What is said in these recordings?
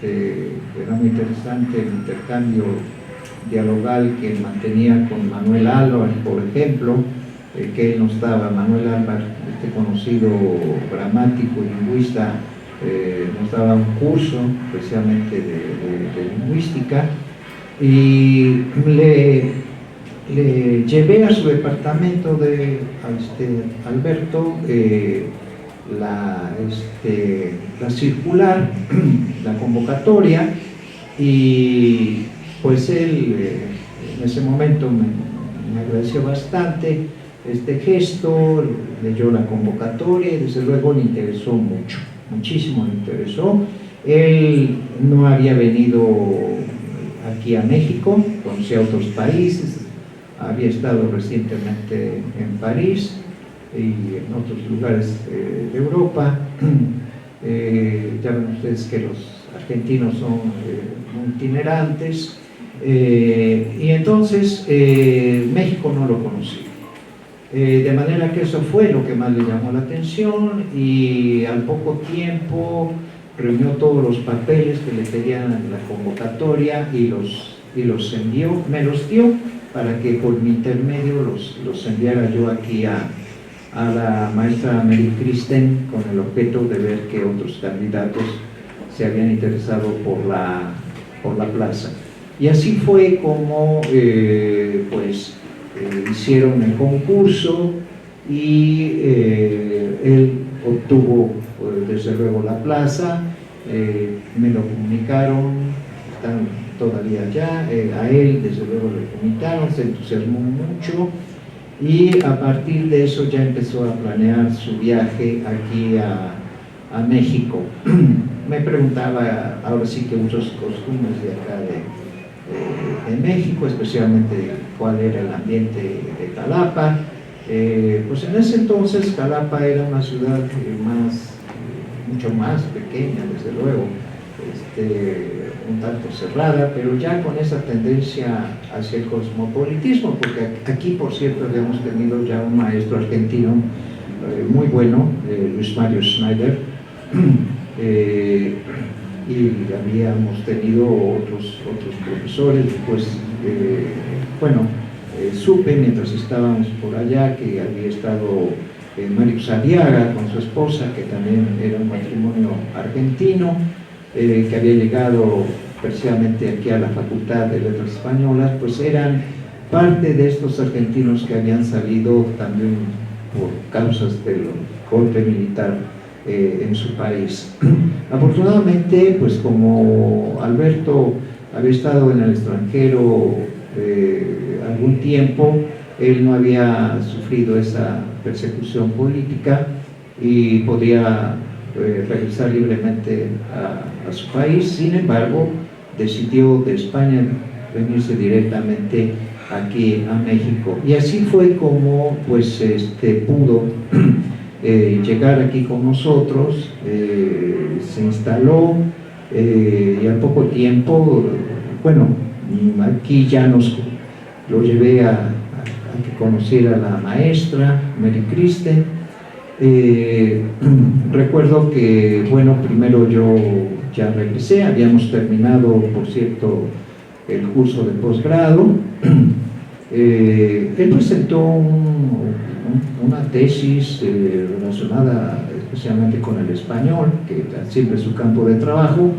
era muy interesante el intercambio dialogal que mantenía con Manuel Álvar, por ejemplo, que él nos daba. Manuel Álvar, conocido gramático y lingüista, nos daba un curso precisamente de lingüística, y le llevé a su departamento de Alberto la circular, la convocatoria, y pues él en ese momento me agradeció bastante este gesto, leyó la convocatoria y desde luego le interesó mucho, muchísimo le interesó. Él no había venido aquí a México, conocía otros países, había estado recientemente en París y en otros lugares de Europa. Ya ven ustedes que los argentinos son muy itinerantes, y entonces México no lo conocía. De manera que eso fue lo que más le llamó la atención, y al poco tiempo reunió todos los papeles que le pedían en la convocatoria y los envió, me los dio para que por mi intermedio los enviara yo aquí a la maestra Mary Kristen, con el objeto de ver que otros candidatos se habían interesado por la plaza. Y así fue como hicieron el concurso, y él obtuvo desde luego la plaza. Me lo comunicaron, están todavía allá, a él desde luego le comunicaron, se entusiasmó mucho, y a partir de eso ya empezó a planear su viaje aquí a México. Me preguntaba ahora sí que muchos costumbres de acá de México, especialmente cuál era el ambiente de Jalapa. Pues en ese entonces Jalapa era una ciudad mucho más pequeña, desde luego, un tanto cerrada, pero ya con esa tendencia hacia el cosmopolitismo, porque aquí, por cierto, habíamos tenido ya un maestro argentino muy bueno, Luis Mario Schneider, y habíamos tenido otros profesores. Pues supe mientras estábamos por allá que había estado Mario Sadiaga con su esposa, que también era un matrimonio argentino, que había llegado precisamente aquí a la Facultad de Letras Españolas. Pues eran parte de estos argentinos que habían salido también por causas del golpe militar en su país. Afortunadamente, pues como Alberto había estado en el extranjero algún tiempo, él no había sufrido esa persecución política y podía regresar libremente a su país. Sin embargo, decidió de España venirse directamente aquí a México, y así fue como pudo llegar aquí con nosotros. Se instaló, y al poco tiempo, aquí ya lo llevé a que conociera a la maestra Mary Kristen. Recuerdo que, primero yo ya regresé, habíamos terminado, por cierto, el curso de posgrado. Él presentó una tesis relacionada especialmente con el español, que siempre es su campo de trabajo.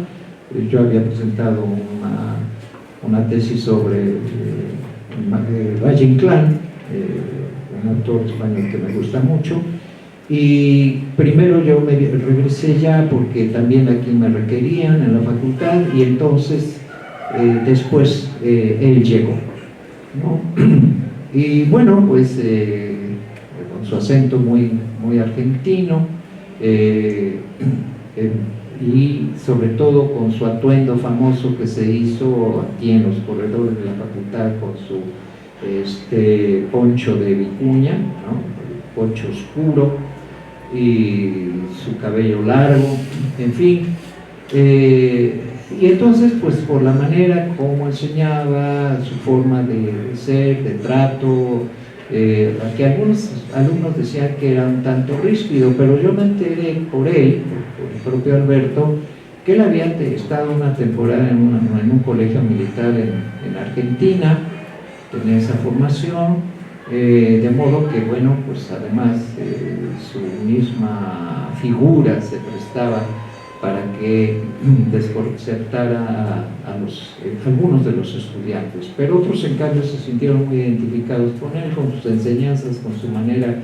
Yo había presentado una tesis sobre Valle Inclán, un autor español que me gusta mucho. Y primero yo me regresé ya porque también aquí me requerían en la facultad, y entonces después él llegó, ¿no? Y con su acento muy argentino, y sobre todo con su atuendo famoso que se hizo aquí en los corredores de la facultad, con su poncho de vicuña, ¿no? Poncho oscuro, y su cabello largo, en fin. Y entonces, pues por la manera como enseñaba, su forma de ser, de trato, aquí algunos alumnos decían que era un tanto ríspido, pero yo me enteré por él, por el propio Alberto, que él había estado una temporada en un colegio militar en Argentina, tenía esa formación, de modo que, bueno, pues además su misma figura se prestaba para que desconcertara a algunos de los estudiantes, pero otros en cambio se sintieron muy identificados con él, con sus enseñanzas, con su manera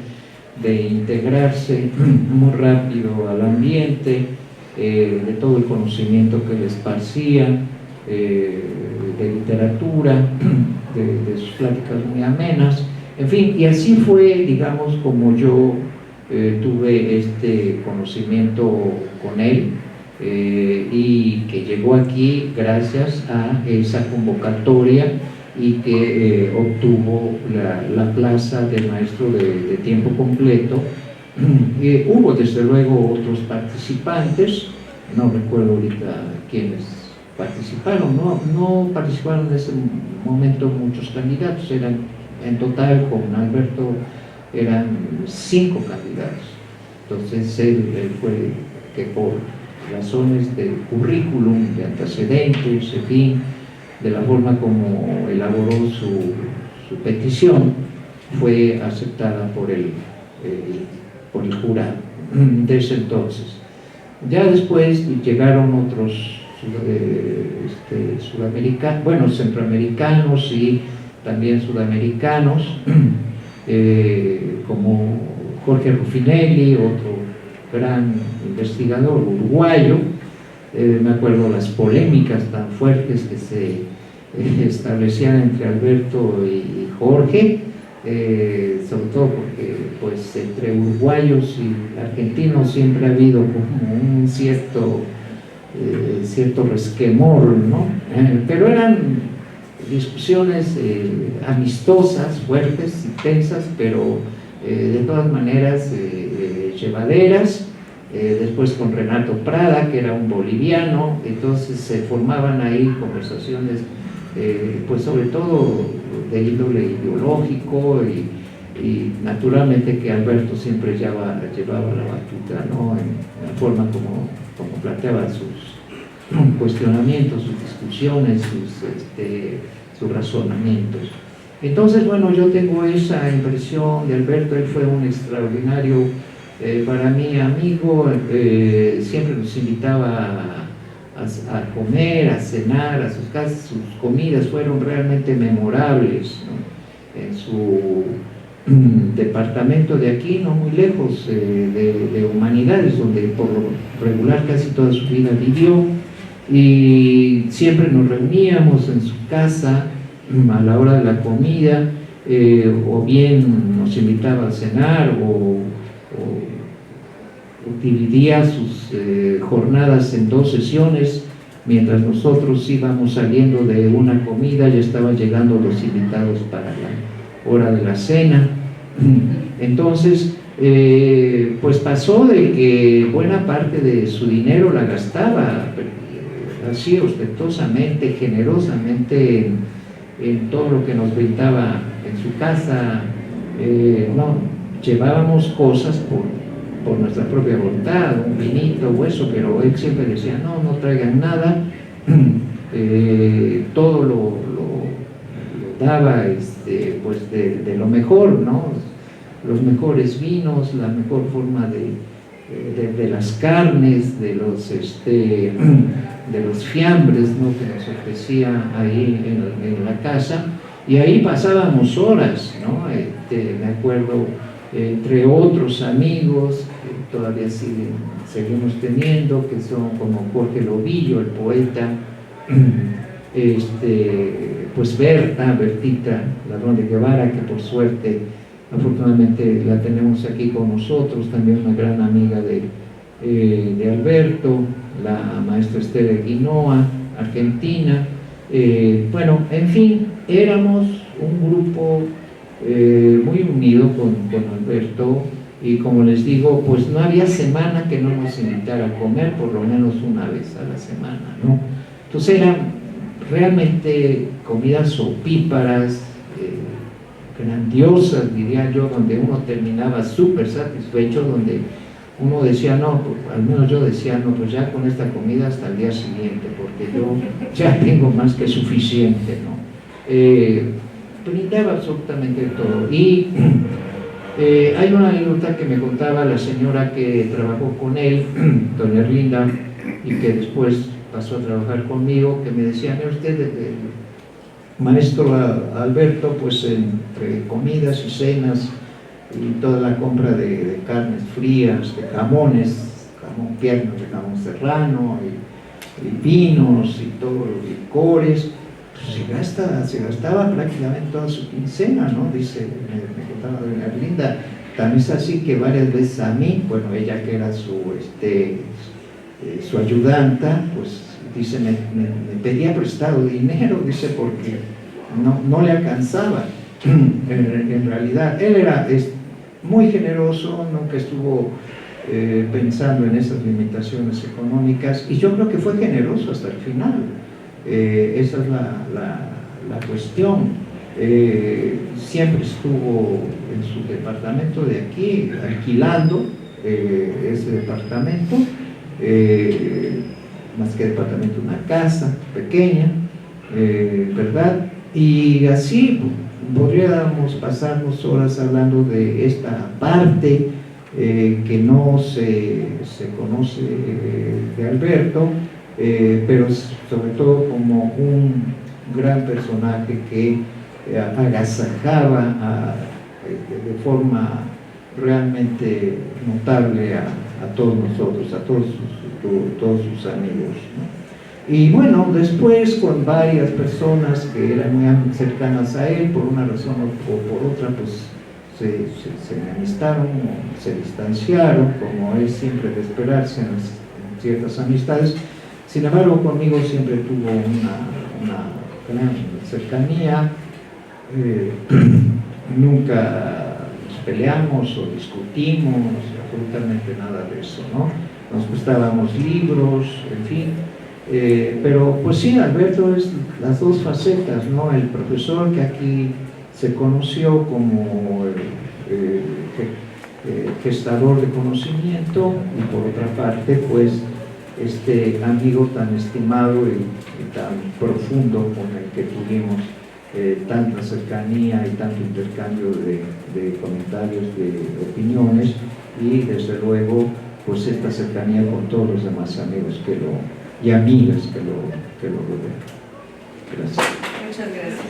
de integrarse muy rápido al ambiente, de todo el conocimiento que le esparcía, de literatura, de sus pláticas muy amenas, en fin, y así fue, digamos, como yo tuve este conocimiento con él, y que llegó aquí gracias a esa convocatoria y que obtuvo la plaza de maestro de tiempo completo. Hubo desde luego otros participantes, no recuerdo ahorita quiénes participaron, no participaron en ese momento muchos candidatos, eran en total con Alberto eran 5 candidatos. Entonces él fue que por razones de currículum, de antecedentes, en fin, de la forma como elaboró su petición, fue aceptada por el jurado de ese entonces. Ya después llegaron otros sudamericanos, bueno, centroamericanos y también sudamericanos, como Jorge Ruffinelli, otro gran investigador uruguayo. Me acuerdo las polémicas tan fuertes que se establecían entre Alberto y Jorge, sobre todo porque pues entre uruguayos y argentinos siempre ha habido como un cierto resquemor, ¿no? Pero eran discusiones amistosas, fuertes, intensas, pero de todas maneras llevaderas. Después con Renato Prada, que era un boliviano, entonces se formaban ahí conversaciones, pues sobre todo de índole ideológico, y naturalmente que Alberto siempre llevaba la batuta, ¿no? En la forma como planteaba sus cuestionamientos, sus discusiones, sus razonamientos. Entonces, bueno, yo tengo esa impresión de Alberto. Él fue un extraordinario, para mí, amigo, siempre nos invitaba a comer, a cenar, a sus casas. Sus comidas fueron realmente memorables, ¿no? En su departamento de aquí, no muy lejos de Humanidades, donde por lo regular casi toda su vida vivió, y siempre nos reuníamos en su casa a la hora de la comida, o bien nos invitaba a cenar, o dividía sus jornadas en 2 sesiones. Mientras nosotros íbamos saliendo de una comida, ya estaban llegando los invitados para la hora de la cena. Entonces, pues pasó de que buena parte de su dinero la gastaba así ostentosamente, generosamente, en todo lo que nos brindaba en su casa. No, llevábamos cosas por nuestra propia voluntad, un vinito o eso, pero él siempre decía, no traigan nada. Todo lo daba pues de lo mejor, ¿no? Los mejores vinos, la mejor forma de las carnes, de los fiambres, ¿no? Que nos ofrecía ahí en la casa, y ahí pasábamos horas, ¿no? Me acuerdo, entre otros amigos que todavía seguimos teniendo, que son como Jorge Lobillo, el poeta, pues Bertita Ladrón de Guevara, que por suerte, afortunadamente, la tenemos aquí con nosotros, también una gran amiga de Alberto, la maestra Esther Guinoa, argentina. Bueno, en fin, éramos un grupo muy unido con Alberto, y como les digo, pues no había semana que no nos invitara a comer, por lo menos una vez a la semana, ¿no? Entonces eran realmente comidas opíparas, grandiosas, diría yo, donde uno terminaba súper satisfecho, donde uno decía, no, pues, al menos yo decía, no, pues ya con esta comida hasta el día siguiente, porque yo ya tengo más que suficiente, ¿no? Brindaba absolutamente todo. Y hay una anécdota que me contaba la señora que trabajó con él, doña Erlinda, y que después pasó a trabajar conmigo, que me decía, mira usted, el maestro Alberto, pues entre comidas y cenas y toda la compra de carnes frías, de jamones, jamón pierno, de jamón serrano, y vinos y todos los licores, pues se gastaba prácticamente toda su quincena, ¿no? Dice, me contaba doña Erlinda, también es así que varias veces a mí, bueno, ella que era su ayudanta, pues dice, me pedía prestado dinero, dice, porque no le alcanzaba. En realidad, él era muy generoso, nunca estuvo pensando en esas limitaciones económicas, y yo creo que fue generoso hasta el final. Esa es la cuestión. Siempre estuvo en su departamento de aquí, alquilando ese departamento, más que departamento, una casa pequeña, ¿verdad? Y así podríamos pasarnos horas hablando de esta parte que no se conoce de Alberto, pero sobre todo como un gran personaje que agasajaba de forma realmente notable a todos nosotros, a todos sus amigos, ¿no? Y bueno, después con varias personas que eran muy cercanas a él, por una razón o por otra, pues se enemistaron, se distanciaron, como es siempre de esperarse en ciertas amistades. Sin embargo, conmigo siempre tuvo una gran cercanía, nunca nos peleamos o discutimos, absolutamente nada de eso, ¿no? Nos prestábamos libros, en fin. Pero pues sí, Alberto es las dos facetas, ¿no? El profesor que aquí se conoció como gestador de conocimiento, y por otra parte pues este amigo tan estimado y tan profundo con el que tuvimos tanta cercanía y tanto intercambio de comentarios, de opiniones, y desde luego pues esta cercanía con todos los demás amigos y amigas que lo rodean. Gracias. Muchas gracias.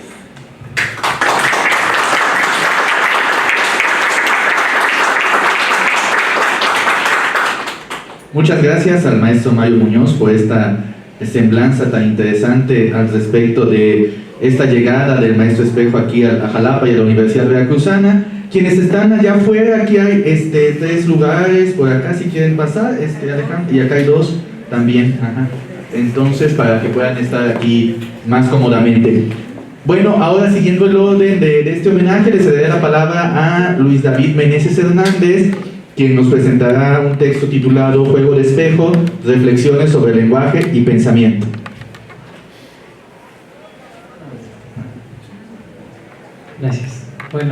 Muchas gracias al maestro Mario Muñoz por esta semblanza tan interesante al respecto de esta llegada del maestro Espejo aquí a Jalapa y a la Universidad Veracruzana. Quienes están allá afuera, aquí hay 3 lugares, por acá si quieren pasar, Alejandro, y acá hay 2 también. Ajá. Entonces, para que puedan estar aquí más cómodamente. Bueno, ahora siguiendo el orden de este homenaje, le cederé la palabra a Luis David Meneses Hernández, quien nos presentará un texto titulado Juego de Espejo, reflexiones sobre lenguaje y pensamiento. Gracias. Bueno,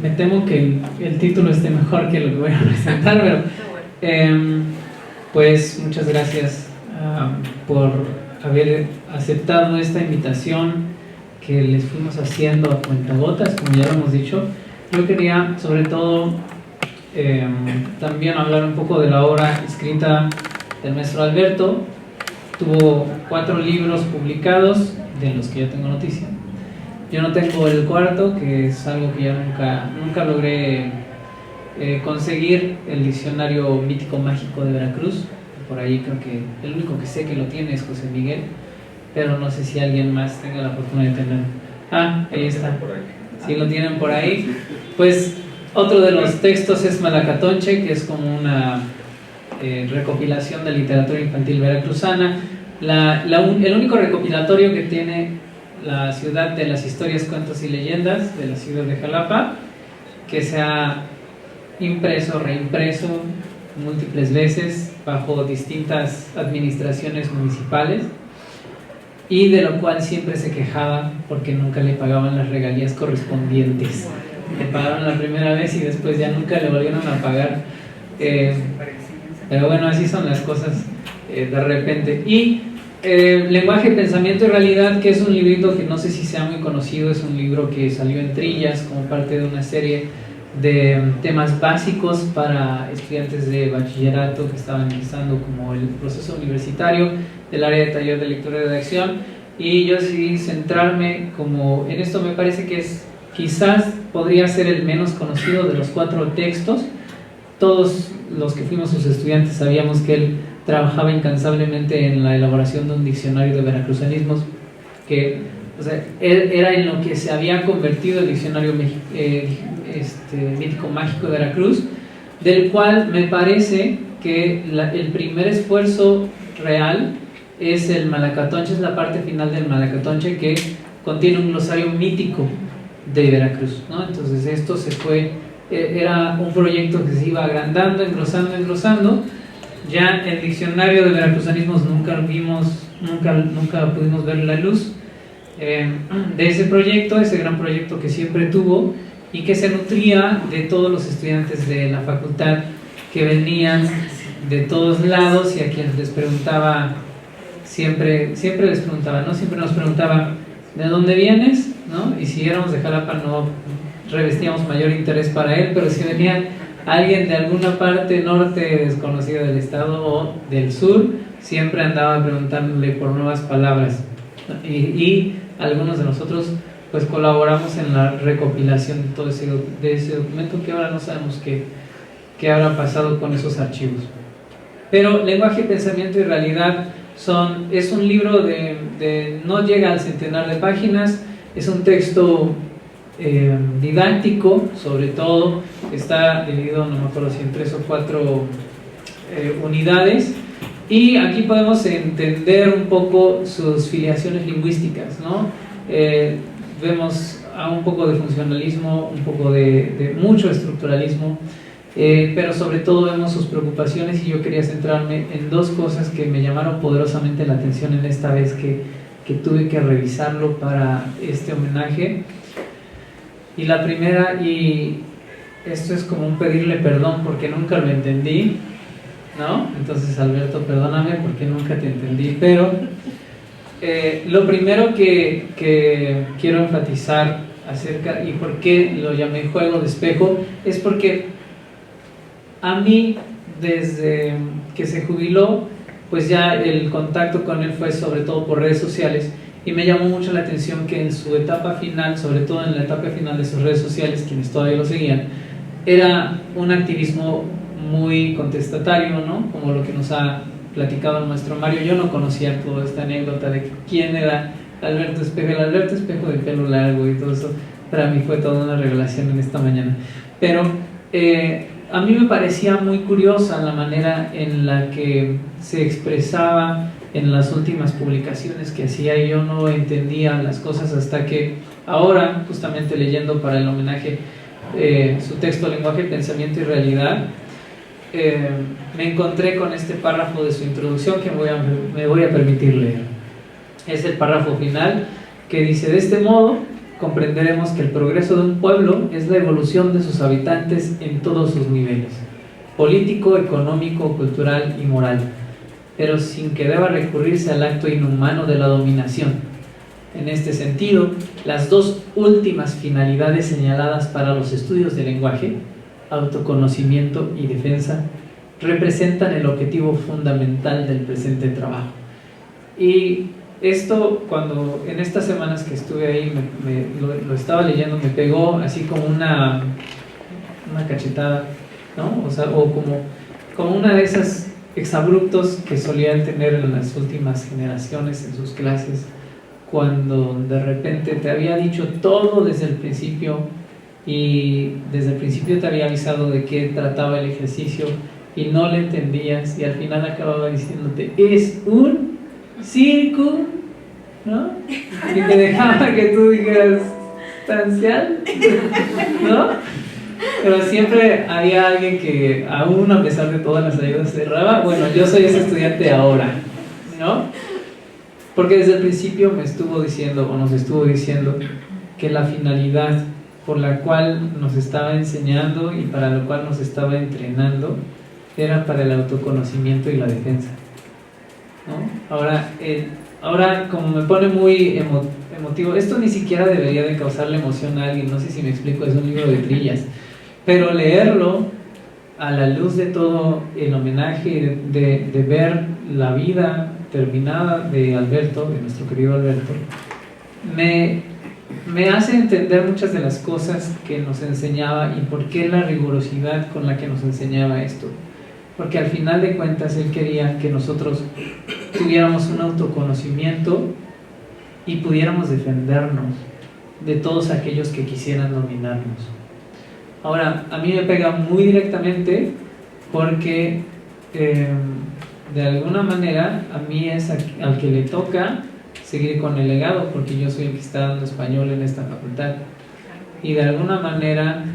me temo que el título esté mejor que lo que voy a presentar, pero pues muchas gracias por haber aceptado esta invitación que les fuimos haciendo a cuentagotas, como ya lo hemos dicho. Yo quería sobre todo también hablar un poco de la obra escrita del maestro Alberto. Tuvo 4 libros publicados, de los que yo tengo noticia. Yo no tengo el cuarto, que es algo que ya nunca logré conseguir, el diccionario mítico mágico de Veracruz. Por ahí creo que el único que sé que lo tiene es José Miguel, pero no sé si alguien más tenga la fortuna de tenerlo. Ahí está. Si lo tienen por ahí. Pues otro de los textos es Malacatonche, que es como una recopilación de literatura infantil veracruzana. El único recopilatorio que tiene la ciudad de las historias, cuentos y leyendas de la ciudad de Jalapa, que se ha impreso, reimpreso múltiples veces bajo distintas administraciones municipales, y de lo cual siempre se quejaba porque nunca le pagaban las regalías correspondientes. le pagaron la primera vez y después ya nunca le volvieron a pagar. Pero bueno, así son las cosas de repente. Y Lenguaje, Pensamiento y Realidad, que es un librito que no sé si sea muy conocido, es un libro que salió en Trillas como parte de una serie de temas básicos para estudiantes de bachillerato que estaban empezando como el proceso universitario del área de taller de lectura y redacción, y yo decidí centrarme como en esto. Me parece que quizás podría ser el menos conocido de los 4 textos. Todos los que fuimos sus estudiantes sabíamos que él trabajaba incansablemente en la elaboración de un diccionario de veracruzanismos, que, o sea, era en lo que se había convertido el diccionario mítico mágico de Veracruz, del cual me parece que el primer esfuerzo real es el Malacatonche, es la parte final del Malacatonche, que contiene un glosario mítico de Veracruz, ¿no? Entonces esto era un proyecto que se iba agrandando, engrosando. Ya el diccionario de veracruzanismos nunca pudimos ver la luz de ese proyecto, ese gran proyecto que siempre tuvo y que se nutría de todos los estudiantes de la facultad que venían de todos lados y a quienes les preguntaba, siempre les preguntaba, ¿no? Siempre nos preguntaba, ¿de dónde vienes? ¿No? Y si éramos de Jalapa no revestíamos mayor interés para él, pero si venía alguien de alguna parte norte desconocida del estado o del sur, siempre andaba preguntándole por nuevas palabras, y algunos de nosotros pues colaboramos en la recopilación de todo ese documento, que ahora no sabemos qué habrá pasado con esos archivos. Pero Lenguaje, Pensamiento y Realidad es un libro no llega al centenar de páginas, es un texto didáctico, sobre todo. Está dividido, no me acuerdo si en 3 o 4 unidades, y aquí podemos entender un poco sus filiaciones lingüísticas, ¿no? Vemos un poco de funcionalismo, un poco de mucho estructuralismo, pero sobre todo vemos sus preocupaciones, y yo quería centrarme en 2 cosas que me llamaron poderosamente la atención en esta vez que tuve que revisarlo para este homenaje. Y la primera, y esto es como un pedirle perdón porque nunca lo entendí, ¿no? Entonces, Alberto, perdóname porque nunca te entendí, pero lo primero que quiero enfatizar acerca y por qué lo llamé Juego de Espejo es porque a mí, desde que se jubiló, pues ya el contacto con él fue sobre todo por redes sociales, y me llamó mucho la atención que en su etapa final, sobre todo en la etapa final de sus redes sociales, quienes todavía lo seguían, era un activismo muy contestatario, ¿no? Como lo que nos ha platicado el maestro Mario. Yo no conocía toda esta anécdota de quién era Alberto Espejo, el Alberto Espejo de pelo largo y todo eso. Para mí fue toda una revelación en esta mañana. Pero a mí me parecía muy curiosa la manera en la que se expresaba en las últimas publicaciones que hacía, y yo no entendía las cosas hasta que ahora, justamente leyendo para el homenaje su texto Lenguaje, Pensamiento y Realidad, me encontré con este párrafo de su introducción que me voy a permitir leer. Es el párrafo final, que dice: de este modo comprenderemos que el progreso de un pueblo es la evolución de sus habitantes en todos sus niveles, político, económico, cultural y moral, pero sin que deba recurrirse al acto inhumano de la dominación. En este sentido, las 2 últimas finalidades señaladas para los estudios del lenguaje, autoconocimiento y defensa, representan el objetivo fundamental del presente trabajo. Y esto, cuando en estas semanas que estuve ahí lo estaba leyendo, me pegó así como una cachetada, ¿no? O sea, o como una de esas exabruptos que solían tener en las últimas generaciones en sus clases, cuando de repente te había dicho todo desde el principio, y desde el principio te había avisado de qué trataba el ejercicio y no le entendías, y al final acababa diciéndote: es un circo, ¿no? Y te dejaba que tú dijeras tancial, ¿no? Pero siempre había alguien que, aún a pesar de todas las ayudas, cerraba. Bueno, yo soy ese estudiante ahora, ¿no? Porque desde el principio me estuvo diciendo, o nos estuvo diciendo, que la finalidad por la cual nos estaba enseñando y para lo cual nos estaba entrenando era para el autoconocimiento y la defensa, ¿no? Ahora como me pone muy emotivo, esto ni siquiera debería de causarle emoción a alguien, no sé si me explico, es un libro de trillas, pero leerlo a la luz de todo el homenaje, de ver la vida terminada de Alberto, de nuestro querido Alberto, me hace entender muchas de las cosas que nos enseñaba y por qué la rigurosidad con la que nos enseñaba esto. Porque al final de cuentas él quería que nosotros tuviéramos un autoconocimiento y pudiéramos defendernos de todos aquellos que quisieran dominarnos. Ahora, a mí me pega muy directamente porque de alguna manera a mí es al que le toca seguir con el legado, porque yo soy el que está dando español en esta facultad, y de alguna manera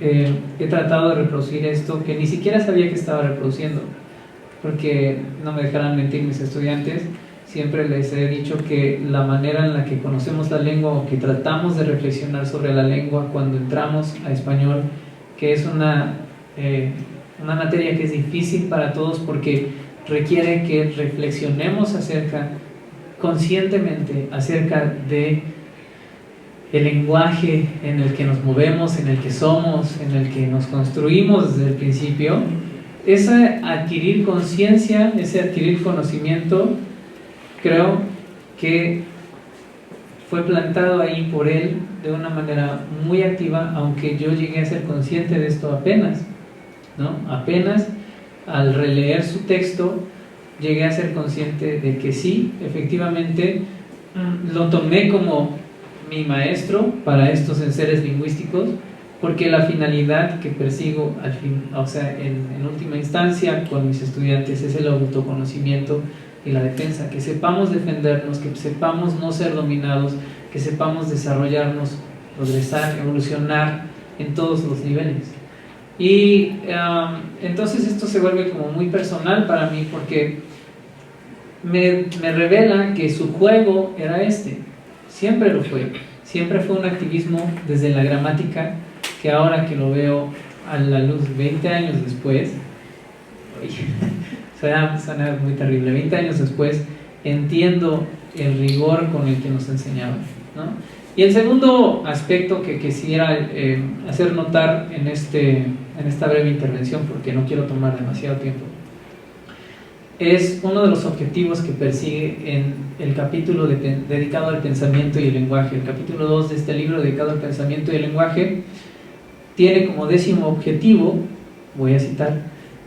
he tratado de reproducir esto que ni siquiera sabía que estaba reproduciendo, porque no me dejarán mentir mis estudiantes, siempre les he dicho que la manera en la que conocemos la lengua o que tratamos de reflexionar sobre la lengua cuando entramos a español, que es una materia que es difícil para todos porque requiere que reflexionemos conscientemente acerca de el lenguaje en el que nos movemos, en el que somos, en el que nos construimos desde el principio. Ese adquirir conciencia, ese adquirir conocimiento, creo que fue plantado ahí por él de una manera muy activa, aunque yo llegué a ser consciente de esto apenas, ¿no? Apenas al releer su texto llegué a ser consciente de que sí, efectivamente lo tomé como mi maestro para estos enseres lingüísticos, porque la finalidad que persigo al fin, o sea, en última instancia con mis estudiantes es el autoconocimiento y la defensa, que sepamos defendernos, que sepamos no ser dominados, que sepamos desarrollarnos, progresar, evolucionar en todos los niveles. Y entonces esto se vuelve como muy personal para mí porque me revela que su juego era siempre lo fue, siempre fue un activismo desde la gramática, que ahora que lo veo a la luz 20 años después, suena muy terrible, 20 años después entiendo el rigor con el que nos enseñaba, ¿no? Y el segundo aspecto que quisiera hacer notar en esta breve intervención, porque no quiero tomar demasiado tiempo, es uno de los objetivos que persigue en el capítulo dedicado al pensamiento y el lenguaje. El capítulo 2 de este libro dedicado al pensamiento y el lenguaje tiene como 10º objetivo, voy a citar: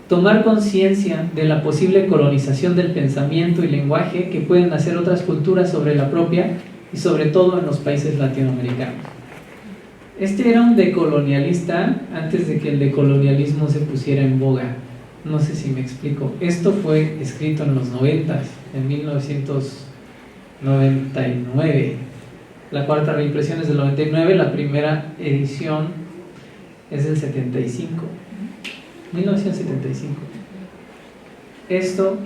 tomar conciencia de la posible colonización del pensamiento y lenguaje que pueden hacer otras culturas sobre la propia y sobre todo en los países latinoamericanos. Este era un decolonialista antes de que el decolonialismo se pusiera en boga. No sé si me explico. Esto fue escrito en los 90s, en 1999. La cuarta reimpresión es del 99, la primera edición es del 75. 1975. Esto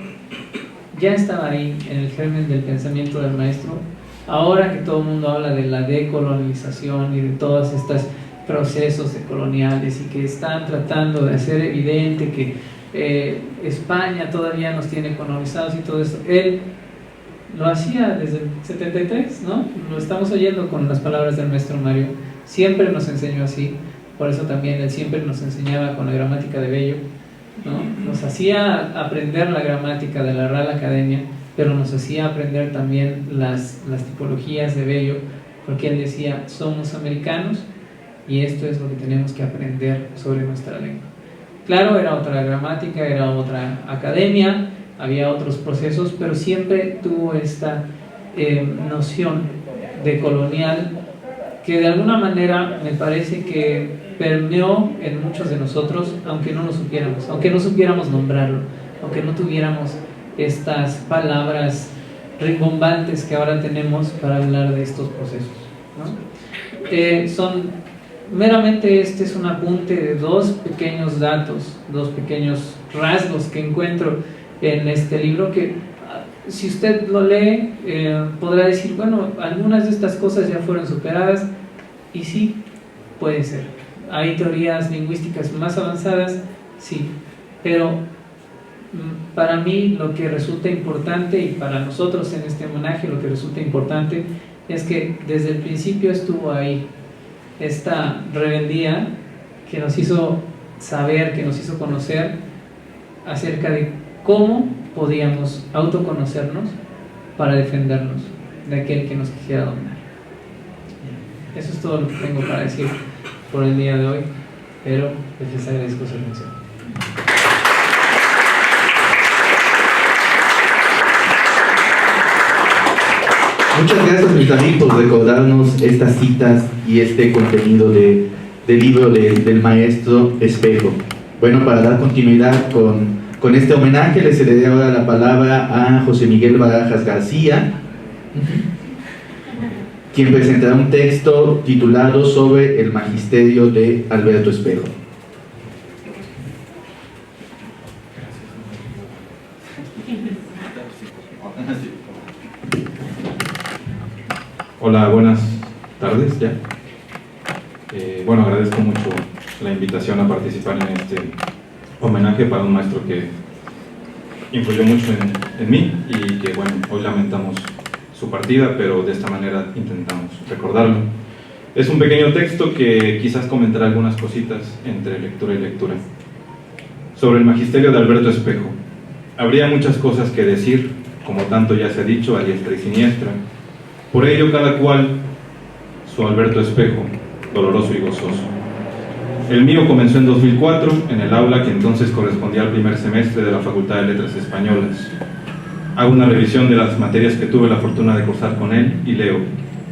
ya estaba ahí en el germen del pensamiento del maestro. Ahora que todo el mundo habla de la decolonización y de todos estos procesos decoloniales y que están tratando de hacer evidente que España todavía nos tiene colonizados y todo esto, él lo hacía desde el 73, ¿no? Lo estamos oyendo con las palabras del maestro Mario. Siempre nos enseñó así. Por eso también él siempre nos enseñaba con la gramática de Bello, ¿no? Nos hacía aprender la gramática de la Real Academia, pero nos hacía aprender también las tipologías de Bello, porque él decía: somos americanos y esto es lo que tenemos que aprender sobre nuestra lengua. Claro, era otra gramática, era otra academia, había otros procesos, pero siempre tuvo esta noción de colonial que de alguna manera me parece que permeó en muchos de nosotros, aunque no lo supiéramos, aunque no supiéramos nombrarlo, aunque no tuviéramos estas palabras rimbombantes que ahora tenemos para hablar de estos procesos, ¿no? Meramente este es un apunte de dos pequeños datos, dos pequeños rasgos que encuentro en este libro que, si usted lo lee, podrá decir: bueno, algunas de estas cosas ya fueron superadas, y sí, puede ser. Hay teorías lingüísticas más avanzadas, sí, pero para mí lo que resulta importante, y para nosotros en este homenaje lo que resulta importante, es que desde el principio estuvo ahí esta rebeldía que nos hizo saber, que nos hizo conocer acerca de cómo podíamos autoconocernos para defendernos de aquel que nos quisiera dominar. Eso es todo lo que tengo para decir por el día de hoy, pero les agradezco su atención. Muchas gracias, Mijail, por recordarnos estas citas y este contenido del libro del maestro Espejo. Bueno, para dar continuidad con este homenaje, le cederé ahora la palabra a José Miguel Barajas García, quien presentará un texto titulado Sobre el Magisterio de Alberto Espejo. Hola, buenas tardes ya. Bueno, agradezco mucho la invitación a participar en este homenaje para un maestro que influyó mucho en mí y que, bueno, hoy lamentamos su partida, pero de esta manera intentamos recordarlo. Es un pequeño texto que quizás comentará algunas cositas entre lectura y lectura. Sobre el magisterio de Alberto Espejo. Habría muchas cosas que decir, como tanto ya se ha dicho, a diestra y siniestra. Por ello, cada cual su Alberto Espejo, doloroso y gozoso. El mío comenzó en 2004, en el aula que entonces correspondía al primer semestre de la Facultad de Letras Españolas. Hago una revisión de las materias que tuve la fortuna de cursar con él y leo: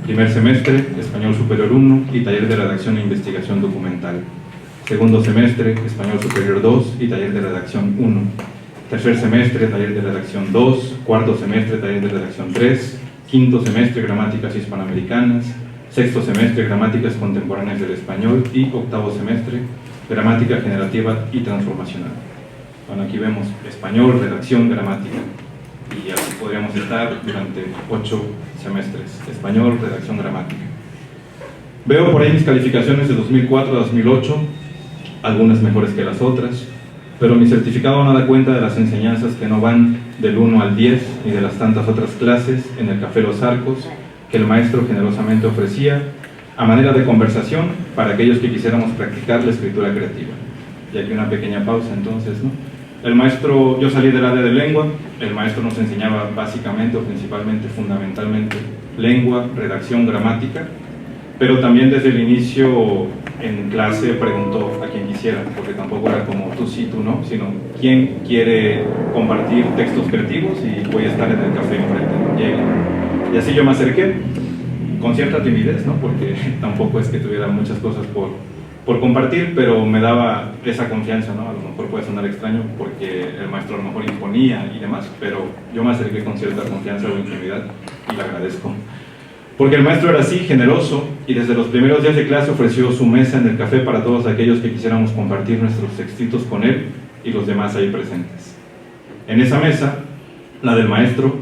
primer semestre, Español Superior 1 y taller de redacción e investigación documental. Segundo semestre, Español Superior 2 y taller de redacción 1. Tercer semestre, taller de redacción 2. Cuarto semestre, taller de redacción 3. Quinto semestre, gramáticas hispanoamericanas. Sexto semestre, gramáticas contemporáneas del español. Y octavo semestre, gramática generativa y transformacional. Bueno, aquí vemos español, redacción, gramática. Y así podríamos estar durante 8 semestres. Español, redacción, gramática. Veo por ahí mis calificaciones de 2004 a 2008, algunas mejores que las otras, pero mi certificado no da cuenta de las enseñanzas que no van del 1 al 10 ni de las tantas otras clases en el Café Los Arcos que el maestro generosamente ofrecía a manera de conversación para aquellos que quisiéramos practicar la escritura creativa. Y aquí una pequeña pausa entonces, ¿no? El maestro, yo salí del área de lengua, el maestro nos enseñaba básicamente o principalmente, fundamentalmente, lengua, redacción, gramática, pero también desde el inicio en clase preguntó a quien quisiera, porque tampoco era como tú sí, tú no, sino quién quiere compartir textos creativos y voy a estar en el café enfrente, ¿no? Llega. Y así yo me acerqué, con cierta timidez, ¿no? Porque tampoco es que tuviera muchas cosas por compartir, pero me daba esa confianza, ¿no? A lo mejor puede sonar extraño porque el maestro a lo mejor imponía y demás, pero yo me acerqué con cierta confianza o intimidad y le agradezco. Porque el maestro era así, generoso, y desde los primeros días de clase ofreció su mesa en el café para todos aquellos que quisiéramos compartir nuestros textitos con él y los demás ahí presentes. En esa mesa, la del maestro,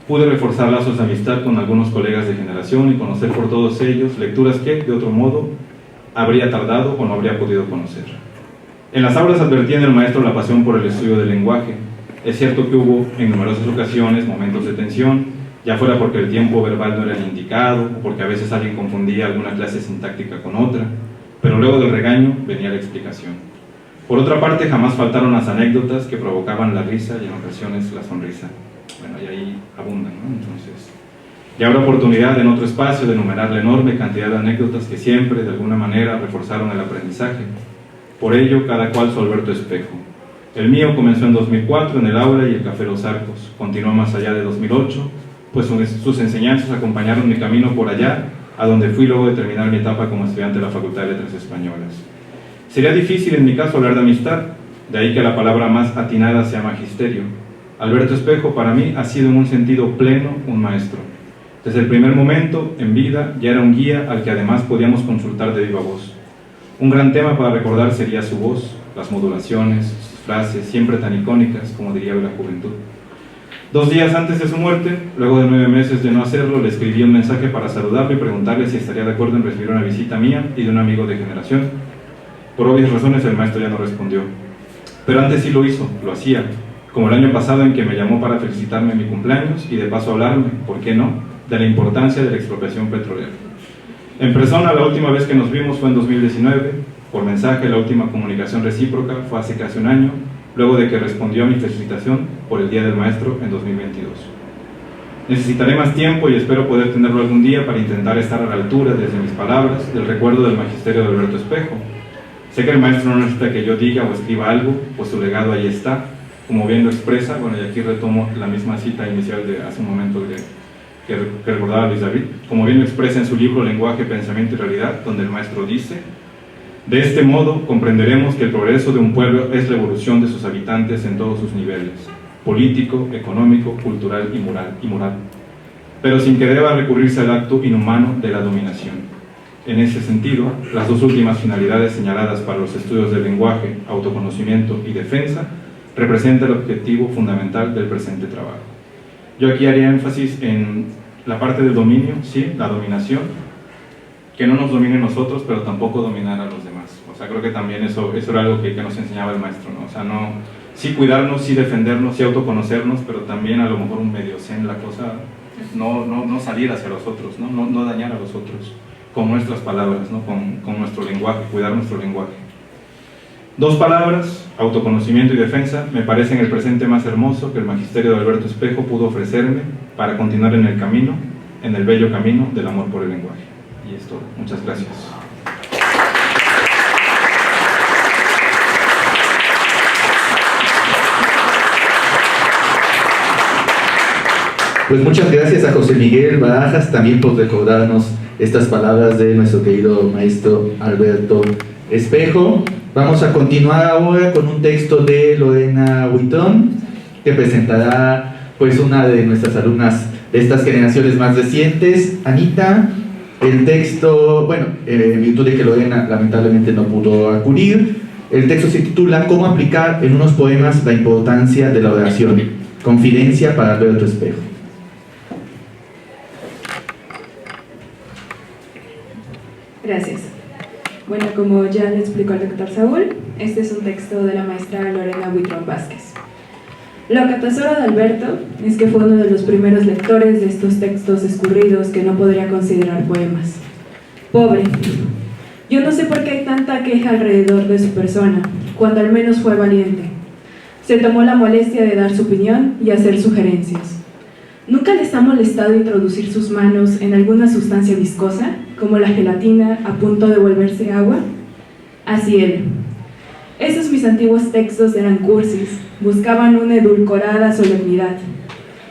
pude reforzar lazos de amistad con algunos colegas de generación y conocer por todos ellos lecturas que, de otro modo, habría tardado o no habría podido conocer. En las aulas advertí en el maestro la pasión por el estudio del lenguaje. Es cierto que hubo en numerosas ocasiones momentos de tensión, ya fuera porque el tiempo verbal no era el indicado, o porque a veces alguien confundía alguna clase sintáctica con otra, pero luego del regaño venía la explicación. Por otra parte, jamás faltaron las anécdotas que provocaban la risa y en ocasiones la sonrisa. Bueno, y ahí abundan, ¿no? Entonces, ya habrá oportunidad en otro espacio de enumerar la enorme cantidad de anécdotas que siempre, de alguna manera, reforzaron el aprendizaje. Por ello, cada cual su Alberto Espejo. El mío comenzó en 2004 en el aula y el Café Los Arcos. Continuó más allá de 2008, pues sus enseñanzas acompañaron mi camino por allá, a donde fui luego de terminar mi etapa como estudiante de la Facultad de Letras Españolas. Sería difícil en mi caso hablar de amistad, de ahí que la palabra más atinada sea magisterio. Alberto Espejo para mí ha sido en un sentido pleno un maestro. Desde el primer momento, en vida, ya era un guía al que además podíamos consultar de viva voz. Un gran tema para recordar sería su voz, las modulaciones, sus frases, siempre tan icónicas, como diría hoy la juventud. 2 días antes de su muerte, luego de 9 meses de no hacerlo, le escribí un mensaje para saludarlo y preguntarle si estaría de acuerdo en recibir una visita mía y de un amigo de generación. Por obvias razones el maestro ya no respondió. Pero antes sí lo hizo, lo hacía, como el año pasado en que me llamó para felicitarme en mi cumpleaños y de paso hablarme, ¿por qué no?, de la importancia de la expropiación petrolera. En persona, la última vez que nos vimos fue en 2019, por mensaje la última comunicación recíproca fue hace casi un año, luego de que respondió a mi felicitación por el Día del Maestro en 2022. Necesitaré más tiempo y espero poder tenerlo algún día para intentar estar a la altura, desde mis palabras, del recuerdo del magisterio de Alberto Espejo. Sé que el maestro no necesita que yo diga o escriba algo, pues su legado ahí está, como bien lo expresa. Bueno, y aquí retomo la misma cita inicial de hace un momento que recordaba Luis David, como bien lo expresa en su libro Lenguaje, Pensamiento y Realidad, donde el maestro dice: de este modo comprenderemos que el progreso de un pueblo es la evolución de sus habitantes en todos sus niveles, político, económico, cultural y moral, pero sin que deba recurrirse al acto inhumano de la dominación. En ese sentido, las 2 últimas finalidades señaladas para los estudios del lenguaje, autoconocimiento y defensa, representan el objetivo fundamental del presente trabajo. Yo aquí haría énfasis en la parte del dominio, sí, la dominación, que no nos domine nosotros, pero tampoco dominar a los demás. O sea, creo que también eso era algo que nos enseñaba el maestro, ¿no? O sea, no, sí cuidarnos, sí defendernos, sí autoconocernos, pero también a lo mejor un medio zen, la cosa, no salir hacia los otros, no dañar a los otros, con nuestras palabras, ¿no? Con nuestro lenguaje, cuidar nuestro lenguaje. 2 palabras, autoconocimiento y defensa, me parecen el presente más hermoso que el magisterio de Alberto Espejo pudo ofrecerme para continuar en el camino, en el bello camino del amor por el lenguaje. Y es todo. Muchas gracias. Pues muchas gracias a José Miguel Barajas también por recordarnos estas palabras de nuestro querido maestro Alberto Espejo. Vamos a continuar ahora con un texto de Lorena Huitrón, que presentará pues una de nuestras alumnas de estas generaciones más recientes, Anita. El texto, bueno, en virtud de que Lorena lamentablemente no pudo acudir, el texto se titula ¿Cómo aplicar en unos poemas la importancia de la oración? Confidencia para Alberto Espejo. Gracias. Bueno, como ya le explicó el doctor Saúl, este es un texto de la maestra Lorena Huitrón Vázquez. Lo que atesoro de Alberto es que fue uno de los primeros lectores de estos textos escurridos que no podría considerar poemas. Pobre. Yo no sé por qué hay tanta queja alrededor de su persona, cuando al menos fue valiente. Se tomó la molestia de dar su opinión y hacer sugerencias. ¿Nunca les ha molestado introducir sus manos en alguna sustancia viscosa, como la gelatina a punto de volverse agua? Así era. Esos mis antiguos textos eran cursis, buscaban una edulcorada solemnidad.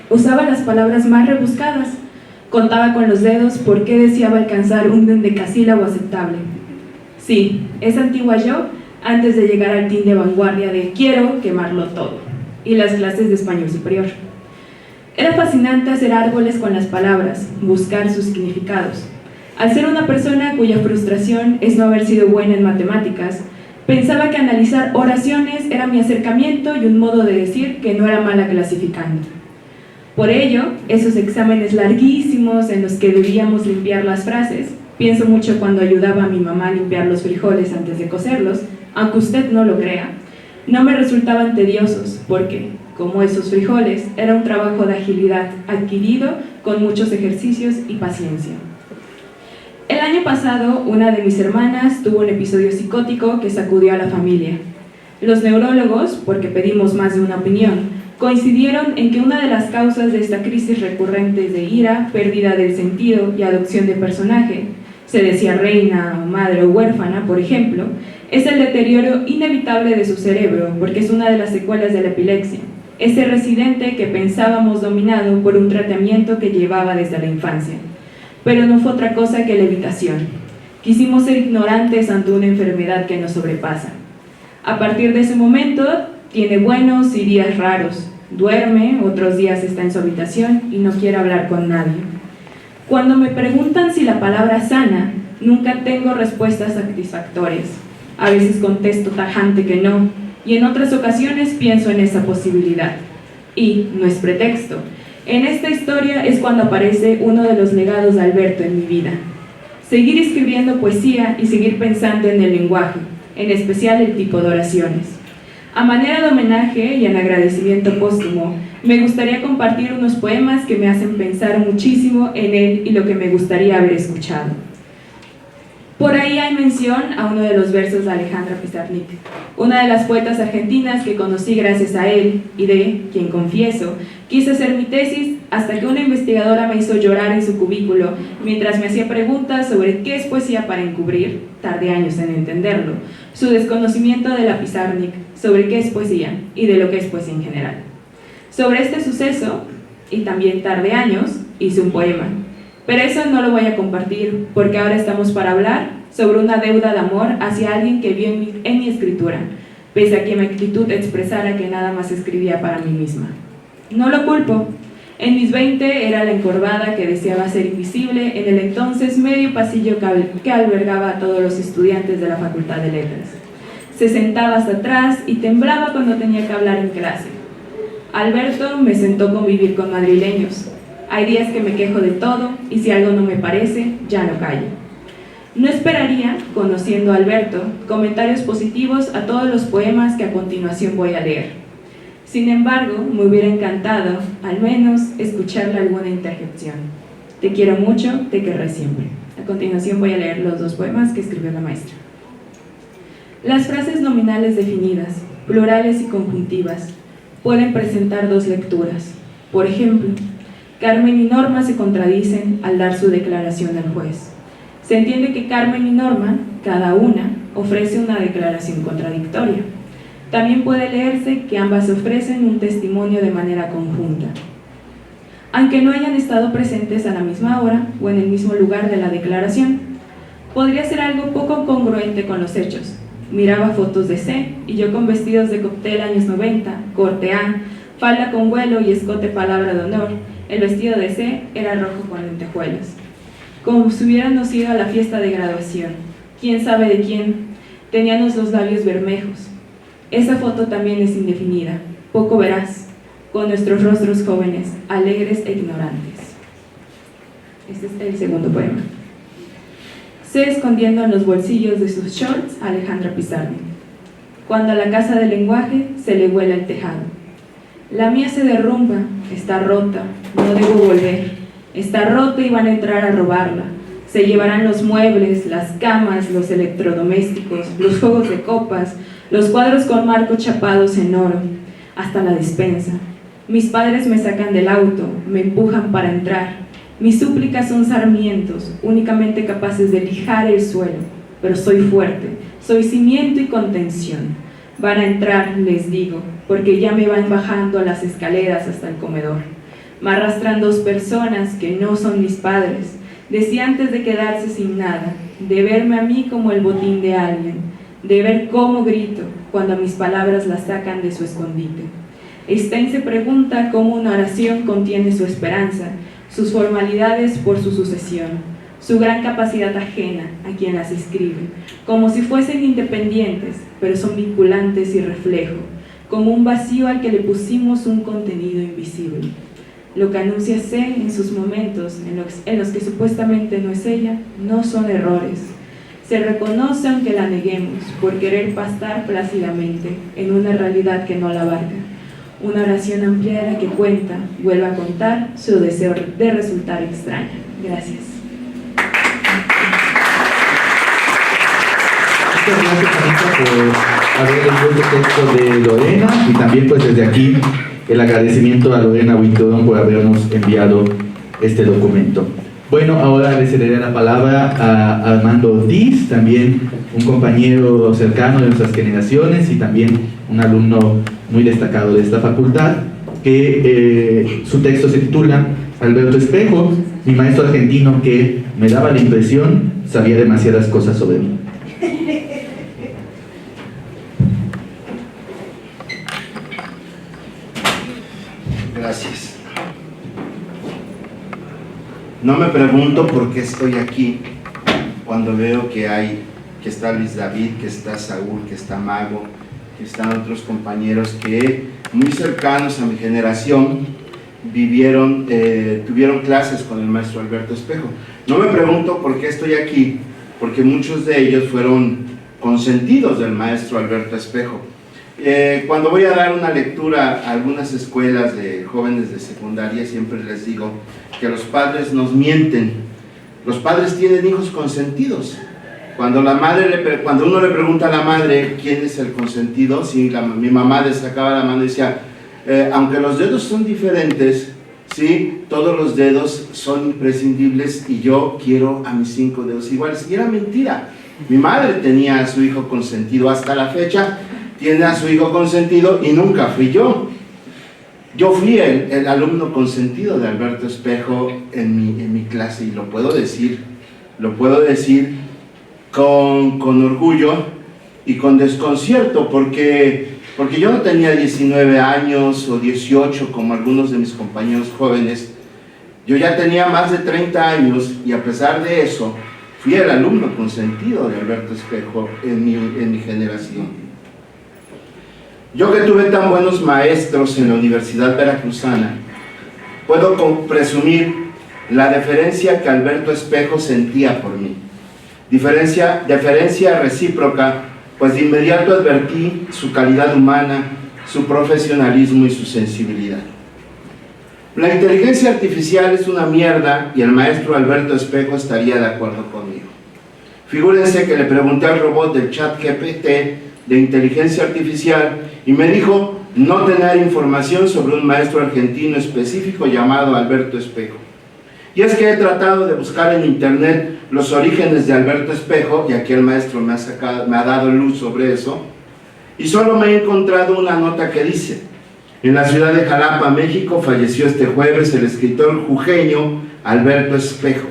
Usaba las palabras más rebuscadas, contaba con los dedos por qué deseaba alcanzar un endecasílabo aceptable. Sí, esa antigua yo, antes de llegar al tin de vanguardia de quiero quemarlo todo, y las clases de español superior. Era fascinante hacer árboles con las palabras, buscar sus significados. Al ser una persona cuya frustración es no haber sido buena en matemáticas, pensaba que analizar oraciones era mi acercamiento y un modo de decir que no era mala clasificando. Por ello, esos exámenes larguísimos en los que debíamos limpiar las frases, pienso mucho cuando ayudaba a mi mamá a limpiar los frijoles antes de cocerlos, aunque usted no lo crea, no me resultaban tediosos porque, como esos frijoles, era un trabajo de agilidad adquirido con muchos ejercicios y paciencia. El año pasado, una de mis hermanas tuvo un episodio psicótico que sacudió a la familia. Los neurólogos, porque pedimos más de una opinión, coincidieron en que una de las causas de esta crisis recurrente de ira, pérdida del sentido y adopción de personaje, se decía reina o madre o huérfana, por ejemplo, es el deterioro inevitable de su cerebro, porque es una de las secuelas de la epilepsia, ese residente que pensábamos dominado por un tratamiento que llevaba desde la infancia. Pero no fue otra cosa que la evitación. Quisimos ser ignorantes ante una enfermedad que nos sobrepasa. A partir de ese momento, tiene buenos y días raros. Duerme, otros días está en su habitación y no quiere hablar con nadie. Cuando me preguntan si la palabra sana, nunca tengo respuestas satisfactorias. A veces contesto tajante que no, y en otras ocasiones pienso en esa posibilidad. Y no es pretexto. En esta historia es cuando aparece uno de los legados de Alberto en mi vida. Seguir escribiendo poesía y seguir pensando en el lenguaje, en especial el tipo de oraciones. A manera de homenaje y en agradecimiento póstumo, me gustaría compartir unos poemas que me hacen pensar muchísimo en él y lo que me gustaría haber escuchado. Por ahí hay mención a uno de los versos de Alejandra Pizarnik, una de las poetas argentinas que conocí gracias a él y de quien, confieso, quise hacer mi tesis hasta que una investigadora me hizo llorar en su cubículo mientras me hacía preguntas sobre qué es poesía para encubrir, tardé años en entenderlo, su desconocimiento de la Pizarnik, sobre qué es poesía y de lo que es poesía en general. Sobre este suceso, y también tardé años, hice un poema. Pero eso no lo voy a compartir, porque ahora estamos para hablar sobre una deuda de amor hacia alguien que vio en mi escritura, pese a que mi actitud expresara que nada más escribía para mí misma. No lo culpo. En mis 20 era la encorvada que deseaba ser invisible en el entonces medio pasillo que albergaba a todos los estudiantes de la Facultad de Letras. Se sentaba hasta atrás y temblaba cuando tenía que hablar en clase. Alberto me sentó a convivir con madrileños. Hay días que me quejo de todo y si algo no me parece, ya no callo. No esperaría, conociendo a Alberto, comentarios positivos a todos los poemas que a continuación voy a leer. Sin embargo, me hubiera encantado, al menos, escucharle alguna interjección. Te quiero mucho, te querré siempre. A continuación voy a leer los 2 poemas que escribió la maestra. Las frases nominales definidas, plurales y conjuntivas, pueden presentar 2 lecturas. Por ejemplo, Carmen y Norma se contradicen al dar su declaración al juez. Se entiende que Carmen y Norma, cada una, ofrece una declaración contradictoria. También puede leerse que ambas ofrecen un testimonio de manera conjunta, aunque no hayan estado presentes a la misma hora o en el mismo lugar de la declaración. Podría ser algo poco congruente con los hechos. Miraba fotos de C y yo con vestidos de cóctel años 90, corte A, falda con vuelo y escote palabra de honor. El vestido de C era rojo con lentejuelas, como si hubiéramos ido a la fiesta de graduación. ¿Quién sabe de quién? Teníamos los labios bermejos. Esa foto también es indefinida, poco veraz, con nuestros rostros jóvenes, alegres e ignorantes. Este es el segundo poema. C escondiendo en los bolsillos de sus shorts a Alejandra Pizarnik. Cuando a la casa del lenguaje se le vuela el tejado. La mía se derrumba, está rota, no debo volver. Está rota y van a entrar a robarla. Se llevarán los muebles, las camas, los electrodomésticos, los juegos de copas, los cuadros con marcos chapados en oro, hasta la despensa. Mis padres me sacan del auto, me empujan para entrar. Mis súplicas son sarmientos, únicamente capaces de lijar el suelo, pero soy fuerte, soy cimiento y contención. Van a entrar, les digo, porque ya me van bajando las escaleras hasta el comedor. Me arrastran 2 personas que no son mis padres, deseantes de quedarse sin nada, de verme a mí como el botín de alguien, de ver cómo grito cuando mis palabras las sacan de su escondite. Stein se pregunta cómo una oración contiene su esperanza, sus formalidades por su sucesión, su gran capacidad ajena a quien las escribe, como si fuesen independientes, pero son vinculantes y reflejo, como un vacío al que le pusimos un contenido invisible. Lo que anuncia C en sus momentos, en los que supuestamente no es ella, no son errores. Se reconoce aunque la neguemos, por querer pastar plácidamente en una realidad que no la abarca. Una oración ampliada que cuenta, vuelve a contar su deseo de resultar extraña. Gracias. Muchas gracias, Anita, por haber leído este texto de Lorena, y también pues desde aquí el agradecimiento a Lorena Huitrón por habernos enviado este documento. Bueno, ahora le cederé la palabra a Armando Ortiz, también un compañero cercano de nuestras generaciones y también un alumno muy destacado de esta facultad, que su texto se titula Alberto Espejo, mi maestro argentino que me daba la impresión sabía demasiadas cosas sobre mí. Gracias. No me pregunto por qué estoy aquí cuando veo que está Luis David, que está Saúl, que está Mago, están otros compañeros que muy cercanos a mi generación tuvieron clases con el maestro Alberto Espejo. No me pregunto por qué estoy aquí, porque muchos de ellos fueron consentidos del maestro Alberto Espejo. Cuando voy a dar una lectura a algunas escuelas de jóvenes de secundaria, siempre les digo que los padres nos mienten. Los padres tienen hijos consentidos. Cuando uno le pregunta a la madre quién es el consentido, sí, mi mamá le sacaba la mano y decía, aunque los dedos son diferentes, sí, todos los dedos son imprescindibles y yo quiero a mis 5 dedos iguales. Y era mentira. Mi madre tenía a su hijo consentido, hasta la fecha tiene a su hijo consentido y nunca fui yo. Yo fui el alumno consentido de Alberto Espejo en mi clase, y lo puedo decir con orgullo y con desconcierto, porque yo no tenía 19 años o 18 como algunos de mis compañeros jóvenes. Yo ya tenía más de 30 años y a pesar de eso fui el alumno consentido de Alberto Espejo en mi generación. Yo que tuve tan buenos maestros en la Universidad Veracruzana, puedo presumir la deferencia que Alberto Espejo sentía por mí. Deferencia recíproca, pues de inmediato advertí su calidad humana, su profesionalismo y su sensibilidad. La inteligencia artificial es una mierda y el maestro Alberto Espejo estaría de acuerdo conmigo. Figúrense que le pregunté al robot del ChatGPT de inteligencia artificial y me dijo no tener información sobre un maestro argentino específico llamado Alberto Espejo. Y es que he tratado de buscar en internet los orígenes de Alberto Espejo, y aquí el maestro me ha dado luz sobre eso, y solo me he encontrado una nota que dice: en la ciudad de Jalapa, México, falleció este jueves el escritor jujeño Alberto Espejo.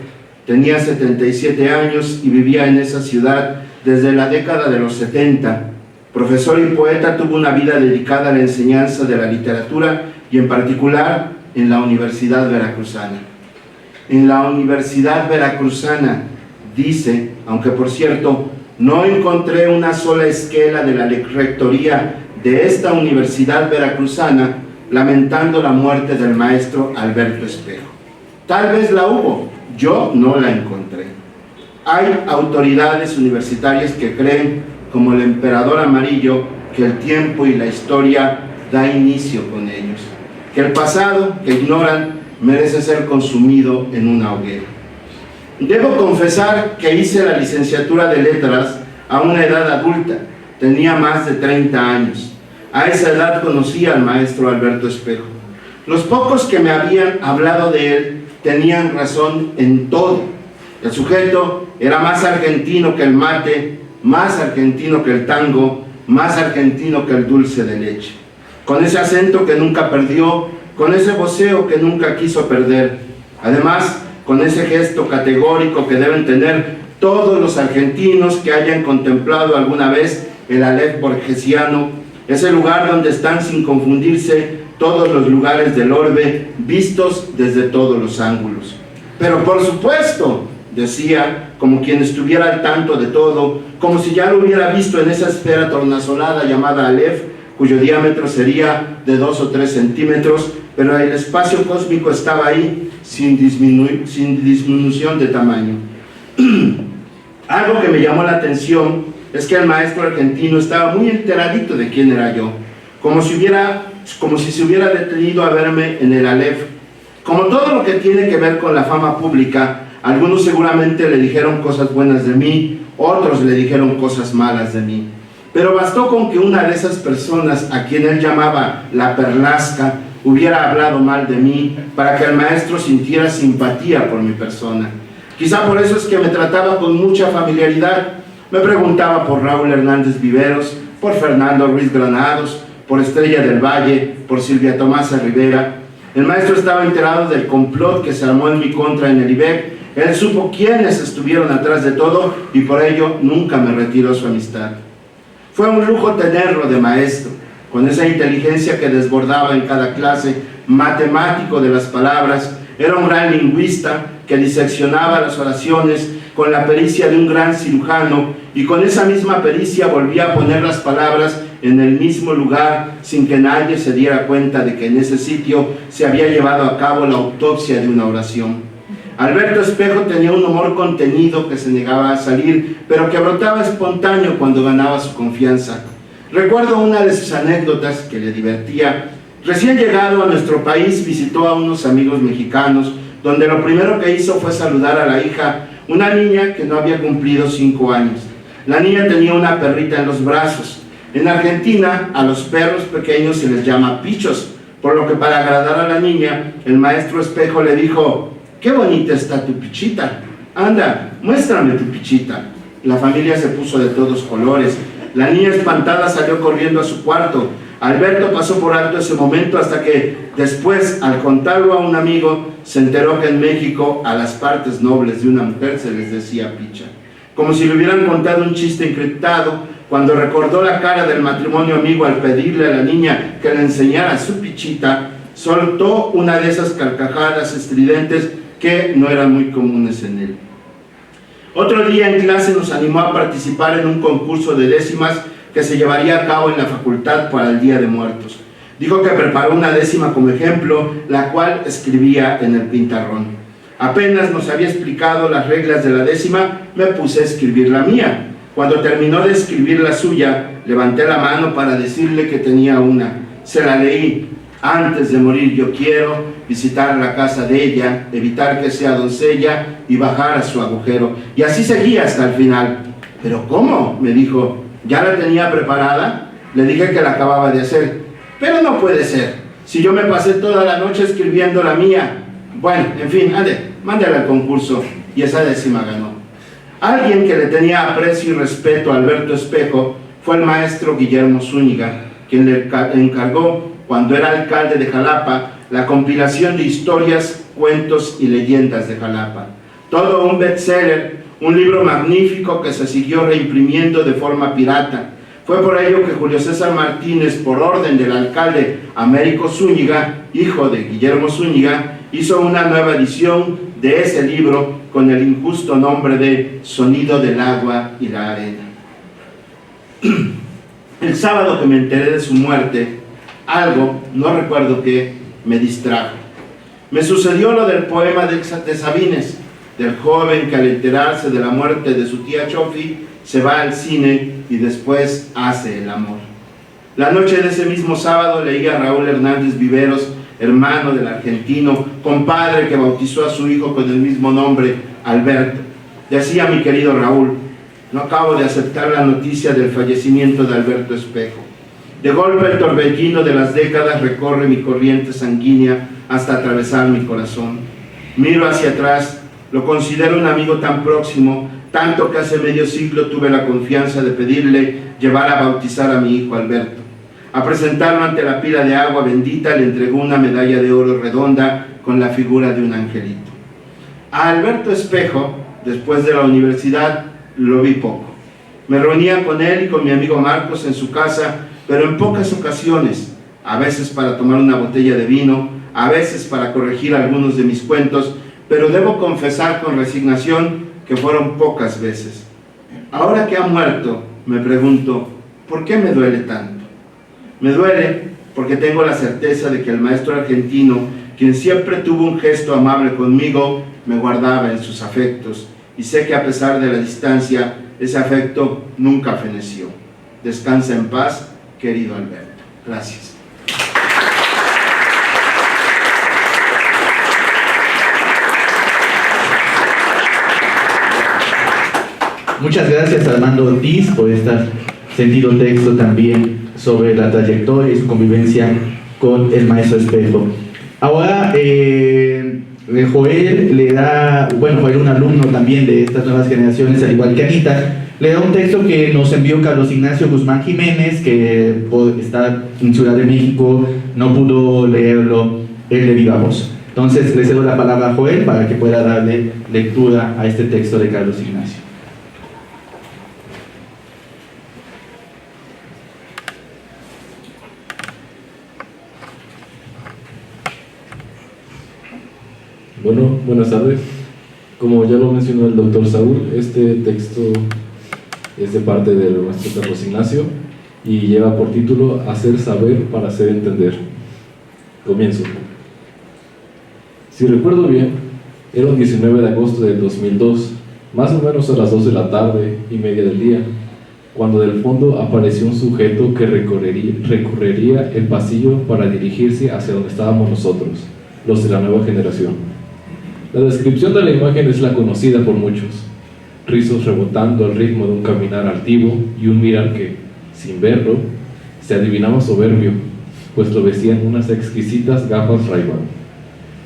Tenía 77 años y vivía en esa ciudad desde la década de los 70. Profesor y poeta, tuvo una vida dedicada a la enseñanza de la literatura y en particular en la Universidad Veracruzana. En la Universidad Veracruzana, dice, aunque por cierto no encontré una sola esquela de la rectoría de esta Universidad Veracruzana lamentando la muerte del maestro Alberto Espejo. Tal vez la hubo, yo no la encontré. Hay autoridades universitarias que creen, como el emperador amarillo, que el tiempo y la historia da inicio con ellos, que el pasado que ignoran merece ser consumido en una hoguera. Debo confesar que hice la licenciatura de letras a una edad adulta, tenía más de 30 años. A esa edad conocí al maestro Alberto Espejo. Los pocos que me habían hablado de él tenían razón en todo. El sujeto era más argentino que el mate, más argentino que el tango, más argentino que el dulce de leche. Con ese acento que nunca perdió, con ese voceo que nunca quiso perder. Además, con ese gesto categórico que deben tener todos los argentinos que hayan contemplado alguna vez el Aleph borgesiano, ese lugar donde están sin confundirse todos los lugares del orbe, vistos desde todos los ángulos. Pero por supuesto, decía, como quien estuviera al tanto de todo, como si ya lo hubiera visto en esa esfera tornasolada llamada Aleph, cuyo diámetro sería de 2 o 3 centímetros, pero el espacio cósmico estaba ahí sin disminución de tamaño. Algo que me llamó la atención es que el maestro argentino estaba muy enteradito de quién era yo, como si se hubiera detenido a verme en el Aleph. Como todo lo que tiene que ver con la fama pública, algunos seguramente le dijeron cosas buenas de mí, otros le dijeron cosas malas de mí. Pero bastó con que una de esas personas, a quien él llamaba la Perlasca, hubiera hablado mal de mí para que el maestro sintiera simpatía por mi persona. Quizá por eso es que me trataba con mucha familiaridad. Me preguntaba por Raúl Hernández Viveros, por Fernando Ruiz Granados, por Estrella del Valle, por Silvia Tomasa Rivera. El maestro estaba enterado del complot que se armó en mi contra en el IBEC. Él supo quiénes estuvieron atrás de todo y por ello nunca me retiró su amistad. Fue un lujo tenerlo de maestro, con esa inteligencia que desbordaba en cada clase, matemático de las palabras. Era un gran lingüista que diseccionaba las oraciones con la pericia de un gran cirujano y con esa misma pericia volvía a poner las palabras en el mismo lugar sin que nadie se diera cuenta de que en ese sitio se había llevado a cabo la autopsia de una oración. Alberto Espejo tenía un humor contenido que se negaba a salir, pero que brotaba espontáneo cuando ganaba su confianza. Recuerdo una de sus anécdotas que le divertía. Recién llegado a nuestro país, visitó a unos amigos mexicanos, donde lo primero que hizo fue saludar a la hija, una niña que no había cumplido 5 años. La niña tenía una perrita en los brazos. En Argentina, a los perros pequeños se les llama pichos, por lo que para agradar a la niña, el maestro Espejo le dijo: «Qué bonita está tu pichita, anda, muéstrame tu pichita». La familia se puso de todos colores. La niña espantada salió corriendo a su cuarto. Alberto pasó por alto ese momento hasta que después, al contarlo a un amigo, se enteró que en México a las partes nobles de una mujer se les decía picha. Como si le hubieran contado un chiste encriptado, cuando recordó la cara del matrimonio amigo al pedirle a la niña que le enseñara su pichita, soltó una de esas carcajadas estridentes que no eran muy comunes en él. Otro día en clase nos animó a participar en un concurso de décimas que se llevaría a cabo en la facultad para el Día de Muertos. Dijo que preparó una décima como ejemplo, la cual escribía en el pizarrón. Apenas nos había explicado las reglas de la décima, me puse a escribir la mía. Cuando terminó de escribir la suya, levanté la mano para decirle que tenía una. Se la leí: «Antes de morir yo quiero visitar la casa de ella, evitar que sea doncella y bajar a su agujero». Y así seguía hasta el final. «¿Pero cómo?», me dijo. «¿Ya la tenía preparada?». Le dije que la acababa de hacer. «Pero no puede ser, si yo me pasé toda la noche escribiendo la mía». Bueno, en fin, ande, mándale al concurso. Y esa décima ganó. Alguien que le tenía aprecio y respeto a Alberto Espejo fue el maestro Guillermo Zúñiga, quien le encargó, cuando era alcalde de Jalapa, la compilación de historias, cuentos y leyendas de Jalapa. Todo un bestseller, un libro magnífico que se siguió reimprimiendo de forma pirata. Fue por ello que Julio César Martínez, por orden del alcalde Américo Zúñiga, hijo de Guillermo Zúñiga, hizo una nueva edición de ese libro con el injusto nombre de Sonido del agua y la arena. El sábado que me enteré de su muerte, algo, no recuerdo qué, me distrajo. Me sucedió lo del poema de Sabines, del joven que al enterarse de la muerte de su tía Chofi se va al cine y después hace el amor. La noche de ese mismo sábado leí a Raúl Hernández Viveros, hermano del argentino, compadre que bautizó a su hijo con el mismo nombre, Alberto. Decía mi querido Raúl: «No acabo de aceptar la noticia del fallecimiento de Alberto Espejo. De golpe el torbellino de las décadas recorre mi corriente sanguínea hasta atravesar mi corazón. Miro hacia atrás, lo considero un amigo tan próximo, tanto que hace medio siglo tuve la confianza de pedirle llevar a bautizar a mi hijo Alberto. A presentarlo ante la pila de agua bendita le entregó una medalla de oro redonda con la figura de un angelito. A Alberto Espejo, después de la universidad, lo vi poco. Me reunía con él y con mi amigo Marcos en su casa, pero en pocas ocasiones, a veces para tomar una botella de vino, a veces para corregir algunos de mis cuentos, pero debo confesar con resignación que fueron pocas veces. Ahora que ha muerto, me pregunto, ¿por qué me duele tanto? Me duele porque tengo la certeza de que el maestro argentino, quien siempre tuvo un gesto amable conmigo, me guardaba en sus afectos, y sé que a pesar de la distancia, ese afecto nunca feneció. Descansa en paz, querido Alberto. Gracias. Muchas gracias Armando Ortiz por este sentido texto también sobre la trayectoria y su convivencia con el maestro Espejo. Ahora Joel le da, bueno, Joel un alumno también de estas nuevas generaciones, al igual que Anita, le da un texto que nos envió Carlos Ignacio Guzmán Jiménez, que por estar en Ciudad de México no pudo leerlo él de viva voz. Entonces le cedo la palabra a Joel para que pueda darle lectura a este texto de Carlos Ignacio. Bueno, buenas tardes. Como ya lo mencionó el doctor Saúl, este texto es de parte del maestro Carlos Ignacio y lleva por título Hacer saber para hacer entender. Comienzo. Si recuerdo bien, era un 19 de agosto del 2002, más o menos a las 2 de la tarde y media del día, cuando del fondo apareció un sujeto que recorrería el pasillo para dirigirse hacia donde estábamos nosotros, los de la nueva generación. La descripción de la imagen es la conocida por muchos: rizos rebotando al ritmo de un caminar altivo y un mirar que, sin verlo, se adivinaba soberbio, pues lo vestían unas exquisitas gafas Ray-Ban.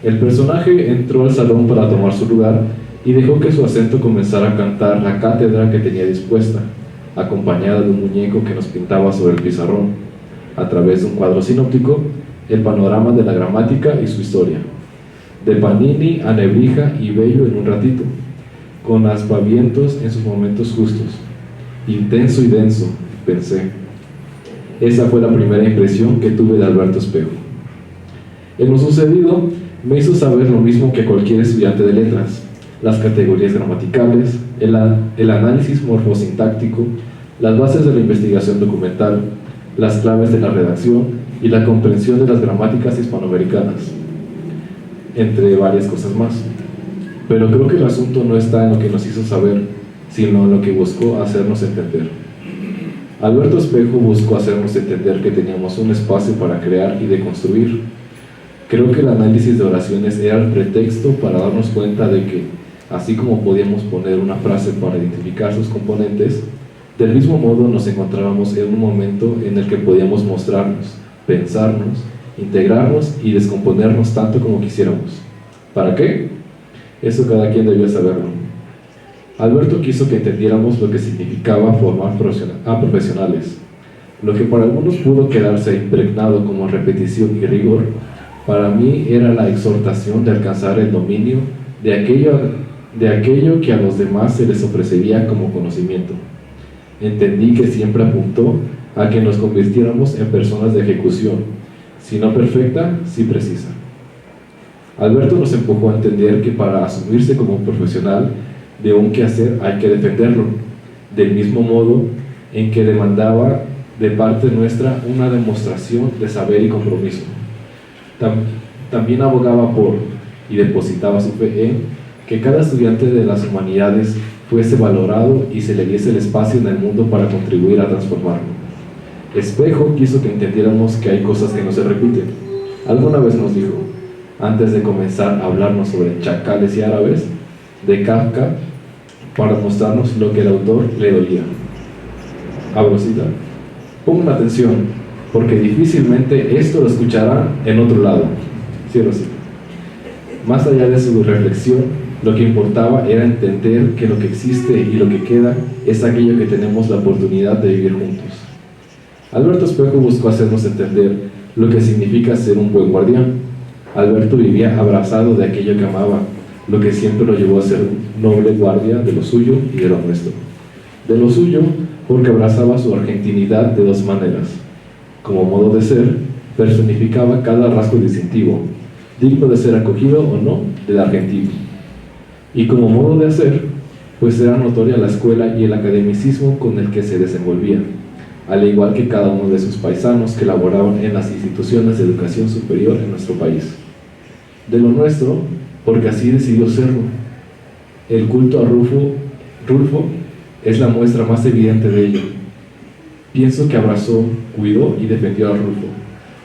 El personaje entró al salón para tomar su lugar y dejó que su acento comenzara a cantar la cátedra que tenía dispuesta, acompañada de un muñeco que nos pintaba sobre el pizarrón, a través de un cuadro sinóptico, el panorama de la gramática y su historia. De Panini a Nebrija y Bello en un ratito, con aspavientos en sus momentos justos. Intenso y denso, pensé. Esa fue la primera impresión que tuve de Alberto Espejo. En lo sucedido, me hizo saber lo mismo que cualquier estudiante de letras: las categorías gramaticales, el análisis morfosintáctico, las bases de la investigación documental, las claves de la redacción y la comprensión de las gramáticas hispanoamericanas, entre varias cosas más. Pero creo que el asunto no está en lo que nos hizo saber, sino en lo que buscó hacernos entender. Alberto Espejo buscó hacernos entender que teníamos un espacio para crear y deconstruir. Creo que el análisis de oraciones era el pretexto para darnos cuenta de que, así como podíamos poner una frase para identificar sus componentes, del mismo modo nos encontrábamos en un momento en el que podíamos mostrarnos, pensarnos, integrarnos y descomponernos tanto como quisiéramos. ¿Para qué? Eso cada quien debía saberlo. Alberto quiso que entendiéramos lo que significaba formar a profesionales. Lo que para algunos pudo quedarse impregnado como repetición y rigor, para mí era la exhortación de alcanzar el dominio de aquello que a los demás se les ofrecería como conocimiento. Entendí que siempre apuntó a que nos convirtiéramos en personas de ejecución, si no perfecta, sí precisa. Alberto nos empujó a entender que para asumirse como un profesional de un quehacer hay que defenderlo, del mismo modo en que demandaba de parte nuestra una demostración de saber y compromiso. También abogaba por, y depositaba su fe en, que cada estudiante de las humanidades fuese valorado y se le diese el espacio en el mundo para contribuir a transformarlo. Espejo quiso que entendiéramos que hay cosas que no se repiten. Alguna vez nos dijo, antes de comenzar a hablarnos sobre chacales y árabes, de Kafka, para mostrarnos lo que el autor le dolía. Abro cita. Pongan atención, porque difícilmente esto lo escucharán en otro lado. Cierro cita. Más allá de su reflexión, lo que importaba era entender que lo que existe y lo que queda es aquello que tenemos la oportunidad de vivir juntos. Alberto Espejo buscó hacernos entender lo que significa ser un buen guardián. Alberto vivía abrazado de aquello que amaba, lo que siempre lo llevó a ser noble guardia de lo suyo y de lo nuestro. De lo suyo, porque abrazaba su argentinidad de dos maneras. Como modo de ser, personificaba cada rasgo distintivo, digno de ser acogido o no del argentino. Y como modo de hacer, pues era notoria la escuela y el academicismo con el que se desenvolvía, al igual que cada uno de sus paisanos que laboraban en las instituciones de educación superior en nuestro país. De lo nuestro, porque así decidió serlo. El culto a Rulfo es la muestra más evidente de ello. Pienso que abrazó, cuidó y defendió a Rulfo,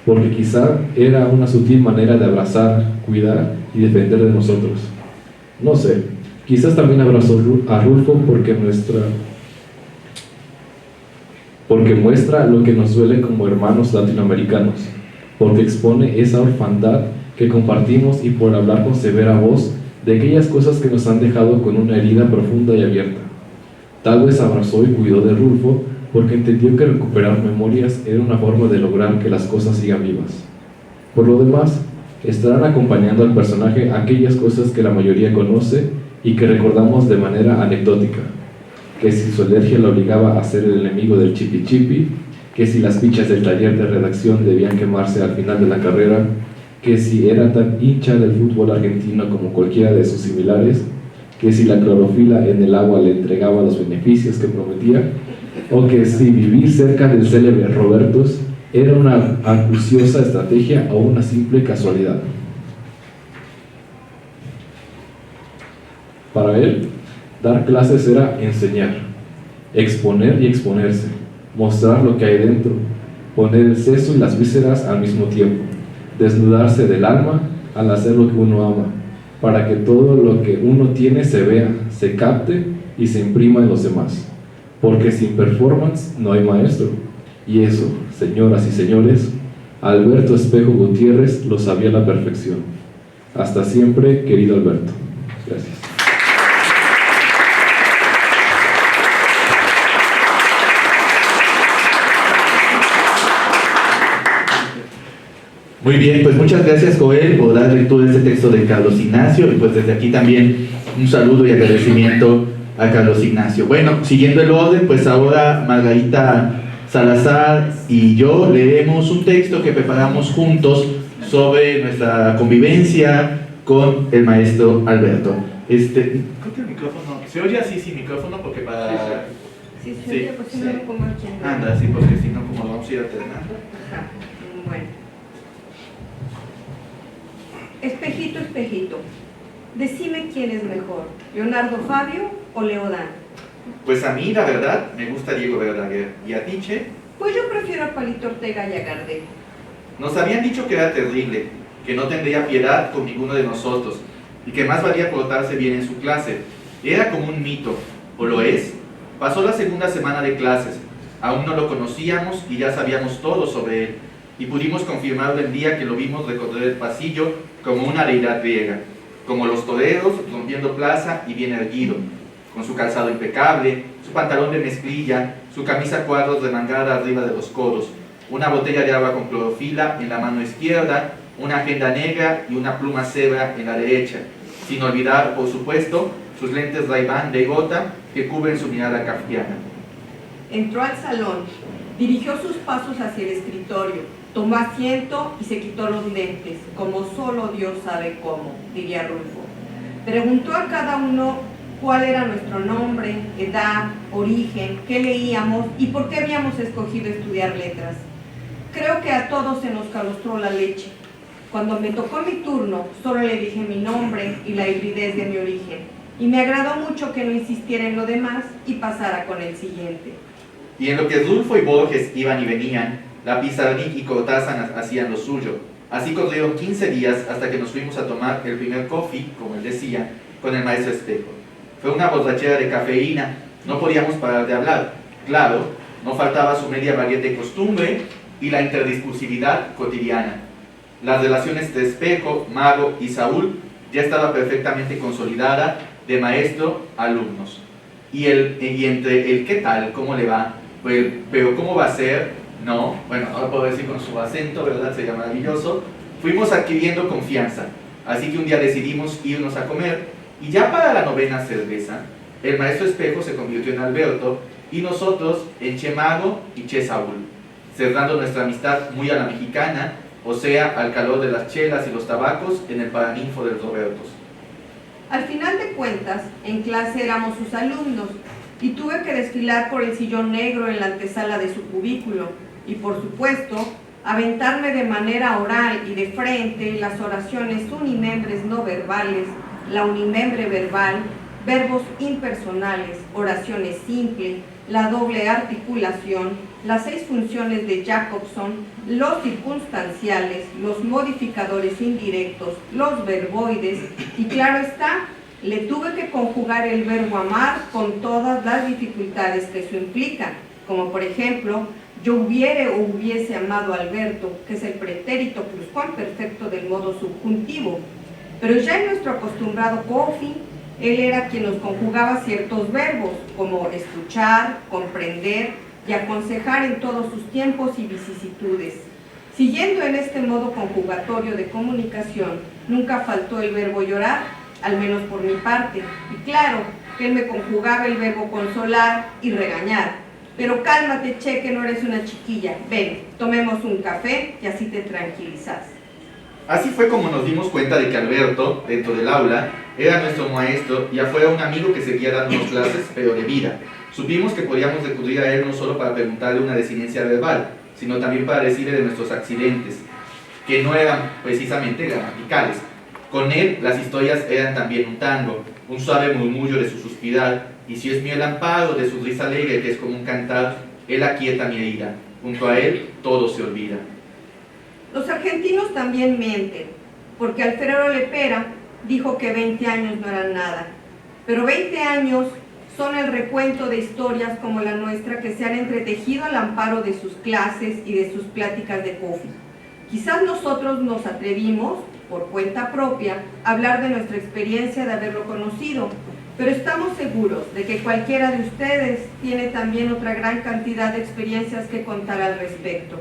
porque quizá era una sutil manera de abrazar, cuidar y defender de nosotros. No sé, quizás también abrazó a Rulfo porque muestra lo que nos duele como hermanos latinoamericanos, porque expone esa orfandad que compartimos y por hablar con severa voz de aquellas cosas que nos han dejado con una herida profunda y abierta. Tal vez abrazó y cuidó de Rulfo porque entendió que recuperar memorias era una forma de lograr que las cosas sigan vivas. Por lo demás, estarán acompañando al personaje aquellas cosas que la mayoría conoce y que recordamos de manera anecdótica, que si su alergia lo obligaba a ser el enemigo del chipi chipi, que si las fichas del taller de redacción debían quemarse al final de la carrera, que si era tan hincha del fútbol argentino como cualquiera de sus similares, que si la clorofila en el agua le entregaba los beneficios que prometía, o que si vivir cerca del célebre Robertus era una acuciosa estrategia o una simple casualidad. Para él, dar clases era enseñar, exponer y exponerse, mostrar lo que hay dentro, poner el seso y las vísceras al mismo tiempo, desnudarse del alma al hacer lo que uno ama, para que todo lo que uno tiene se vea, se capte y se imprima en los demás. Porque sin performance no hay maestro. Y eso, señoras y señores, Alberto Espejo Gutiérrez lo sabía a la perfección. Hasta siempre, querido Alberto. Gracias. Muy bien, pues muchas gracias, Joel, por dar lectura a este texto de Carlos Ignacio, y pues desde aquí también un saludo y agradecimiento a Carlos Ignacio. Bueno, siguiendo el orden, pues ahora Margarita Salazar y yo leemos un texto que preparamos juntos sobre nuestra convivencia con el maestro Alberto. Creo que el micrófono, ¿se oye así sin micrófono? Porque para... Sí, se oye, pues si no lo pongo aquí en la... Anda, sí, porque si no, como lo vamos a ir alternando. Ajá, bueno. Espejito, espejito, decime quién es mejor, Leonardo Fabio o Leodán. Pues a mí, la verdad, me gusta Diego Verdaguer. ¿Y a ti, Che? Pues yo prefiero a Palito Ortega y a Gardel. Nos habían dicho que era terrible, que no tendría piedad con ninguno de nosotros, y que más valía portarse bien en su clase. Era como un mito, ¿o lo es? Pasó la segunda semana de clases, aún no lo conocíamos y ya sabíamos todo sobre él, y pudimos confirmarlo el día que lo vimos recorrer el pasillo como una deidad griega, como los toreros rompiendo plaza y bien erguido, con su calzado impecable, su pantalón de mezclilla, su camisa a cuadros remangada arriba de los codos, una botella de agua con clorofila en la mano izquierda, una agenda negra y una pluma cebra en la derecha, sin olvidar, por supuesto, sus lentes Ray-Ban de gota que cubren su mirada kafkiana. Entró al salón, dirigió sus pasos hacia el escritorio, tomó asiento y se quitó los lentes, como solo Dios sabe cómo, diría Rulfo. Preguntó a cada uno cuál era nuestro nombre, edad, origen, qué leíamos y por qué habíamos escogido estudiar letras. Creo que a todos se nos calostró la leche. Cuando me tocó mi turno, solo le dije mi nombre y la hibridez de mi origen, y me agradó mucho que no insistiera en lo demás y pasara con el siguiente. Y en lo que Rulfo y Borges iban y venían, la Pizarnik y Cortázar hacían lo suyo. Así corrieron 15 días hasta que nos fuimos a tomar el primer coffee, como él decía, con el maestro Espejo. Fue una borrachera de cafeína, no podíamos parar de hablar. Claro, no faltaba su media variedad de costumbre y la interdiscursividad cotidiana. Las relaciones de Espejo, Mago y Saúl ya estaba perfectamente consolidada de maestro a alumnos. Y entre el ¿qué tal? ¿Cómo le va? Pues, pero ¿cómo va a ser? No, bueno, ahora puedo decir con su acento, ¿verdad? Sería maravilloso. Fuimos adquiriendo confianza, así que un día decidimos irnos a comer, y ya para la 9ª cerveza, el maestro Espejo se convirtió en Alberto, y nosotros en Che Mago y Che Saúl, cerrando nuestra amistad muy a la mexicana, o sea, al calor de las chelas y los tabacos en el paraninfo del Robertos. Al final de cuentas, en clase éramos sus alumnos, y tuve que desfilar por el sillón negro en la antesala de su cubículo, y por supuesto, aventarme de manera oral y de frente las oraciones unimembres no verbales, la unimembre verbal, verbos impersonales, oraciones simples, la doble articulación, las 6 funciones de Jacobson, los circunstanciales, los modificadores indirectos, los verboides, y claro está, le tuve que conjugar el verbo amar con todas las dificultades que eso implica, como por ejemplo, yo hubiere o hubiese amado a Alberto, que es el pretérito pluscuamperfecto del modo subjuntivo. Pero ya en nuestro acostumbrado coffee, él era quien nos conjugaba ciertos verbos, como escuchar, comprender y aconsejar en todos sus tiempos y vicisitudes. Siguiendo en este modo conjugatorio de comunicación, nunca faltó el verbo llorar, al menos por mi parte, y claro, que él me conjugaba el verbo consolar y regañar. Pero cálmate, Che, que no eres una chiquilla. Ven, tomemos un café y así te tranquilizas. Así fue como nos dimos cuenta de que Alberto, dentro del aula, era nuestro maestro y afuera un amigo que seguía dándonos clases, pero de vida, Supimos que podíamos recurrir a él no solo para preguntarle una desinencia verbal, sino también para decirle de nuestros accidentes, que no eran precisamente gramaticales. Con él las historias eran también un tango, un suave murmullo de su suspirar, y si es mío el amparo de su risa alegre que es como un cantar, él aquieta mi herida, junto a él todo se olvida. Los argentinos también mienten, porque Alfredo Lepera dijo que 20 años no eran nada, pero 20 años son el recuento de historias como la nuestra que se han entretejido al amparo de sus clases y de sus pláticas de coffee. Quizás nosotros nos atrevimos, por cuenta propia, a hablar de nuestra experiencia de haberlo conocido, pero estamos seguros de que cualquiera de ustedes tiene también otra gran cantidad de experiencias que contar al respecto.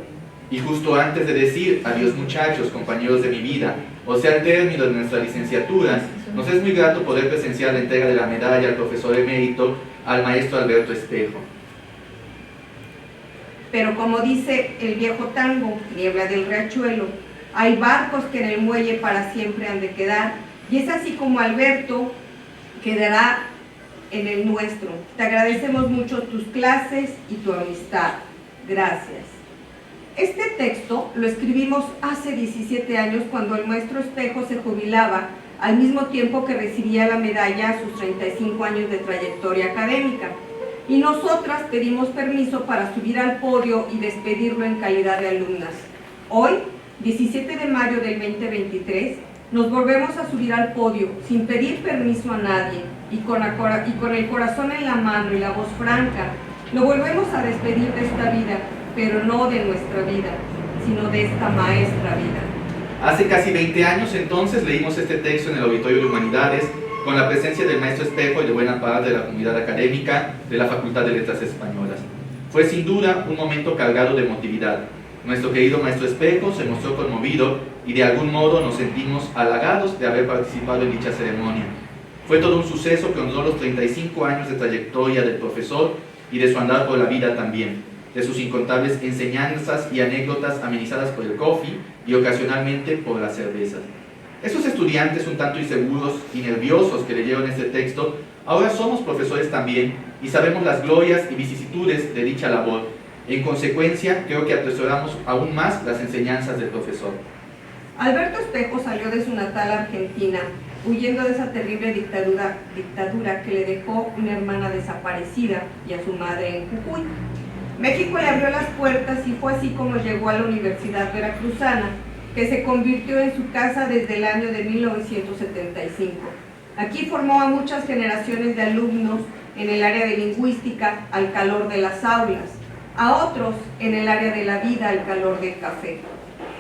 Y justo antes de decir adiós muchachos, compañeros de mi vida, o sea al término de nuestra licenciatura, nos es muy grato poder presenciar la entrega de la medalla al profesor emérito, al maestro Alberto Espejo. Pero como dice el viejo tango, Niebla del Riachuelo, hay barcos que en el muelle para siempre han de quedar, y es así como Alberto quedará en el nuestro. Te agradecemos mucho tus clases y tu amistad. Gracias. Este texto lo escribimos hace 17 años cuando el maestro Espejo se jubilaba, al mismo tiempo que recibía la medalla a sus 35 años de trayectoria académica. Y nosotras pedimos permiso para subir al podio y despedirlo en calidad de alumnas. Hoy, 17 de mayo del 2023, nos volvemos a subir al podio sin pedir permiso a nadie y con el corazón en la mano y la voz franca, lo volvemos a despedir de esta vida, pero no de nuestra vida, sino de esta maestra vida. Hace casi 20 años entonces leímos este texto en el Auditorio de Humanidades con la presencia del maestro Espejo y de buena parte de la comunidad académica de la Facultad de Letras Españolas. Fue sin duda un momento cargado de emotividad. Nuestro querido maestro Espejo se mostró conmovido y de algún modo nos sentimos halagados de haber participado en dicha ceremonia. Fue todo un suceso que honró los 35 años de trayectoria del profesor y de su andar por la vida también, de sus incontables enseñanzas y anécdotas amenizadas por el coffee y ocasionalmente por las cervezas. Esos estudiantes un tanto inseguros y nerviosos que leyeron este texto, ahora somos profesores también y sabemos las glorias y vicisitudes de dicha labor. En consecuencia, creo que atesoramos aún más las enseñanzas del profesor. Alberto Espejo salió de su natal Argentina, huyendo de esa terrible dictadura que le dejó una hermana desaparecida y a su madre en Jujuy. México le abrió las puertas y fue así como llegó a la Universidad Veracruzana, que se convirtió en su casa desde el año de 1975. Aquí formó a muchas generaciones de alumnos en el área de lingüística al calor de las aulas, a otros en el área de la vida al calor del café.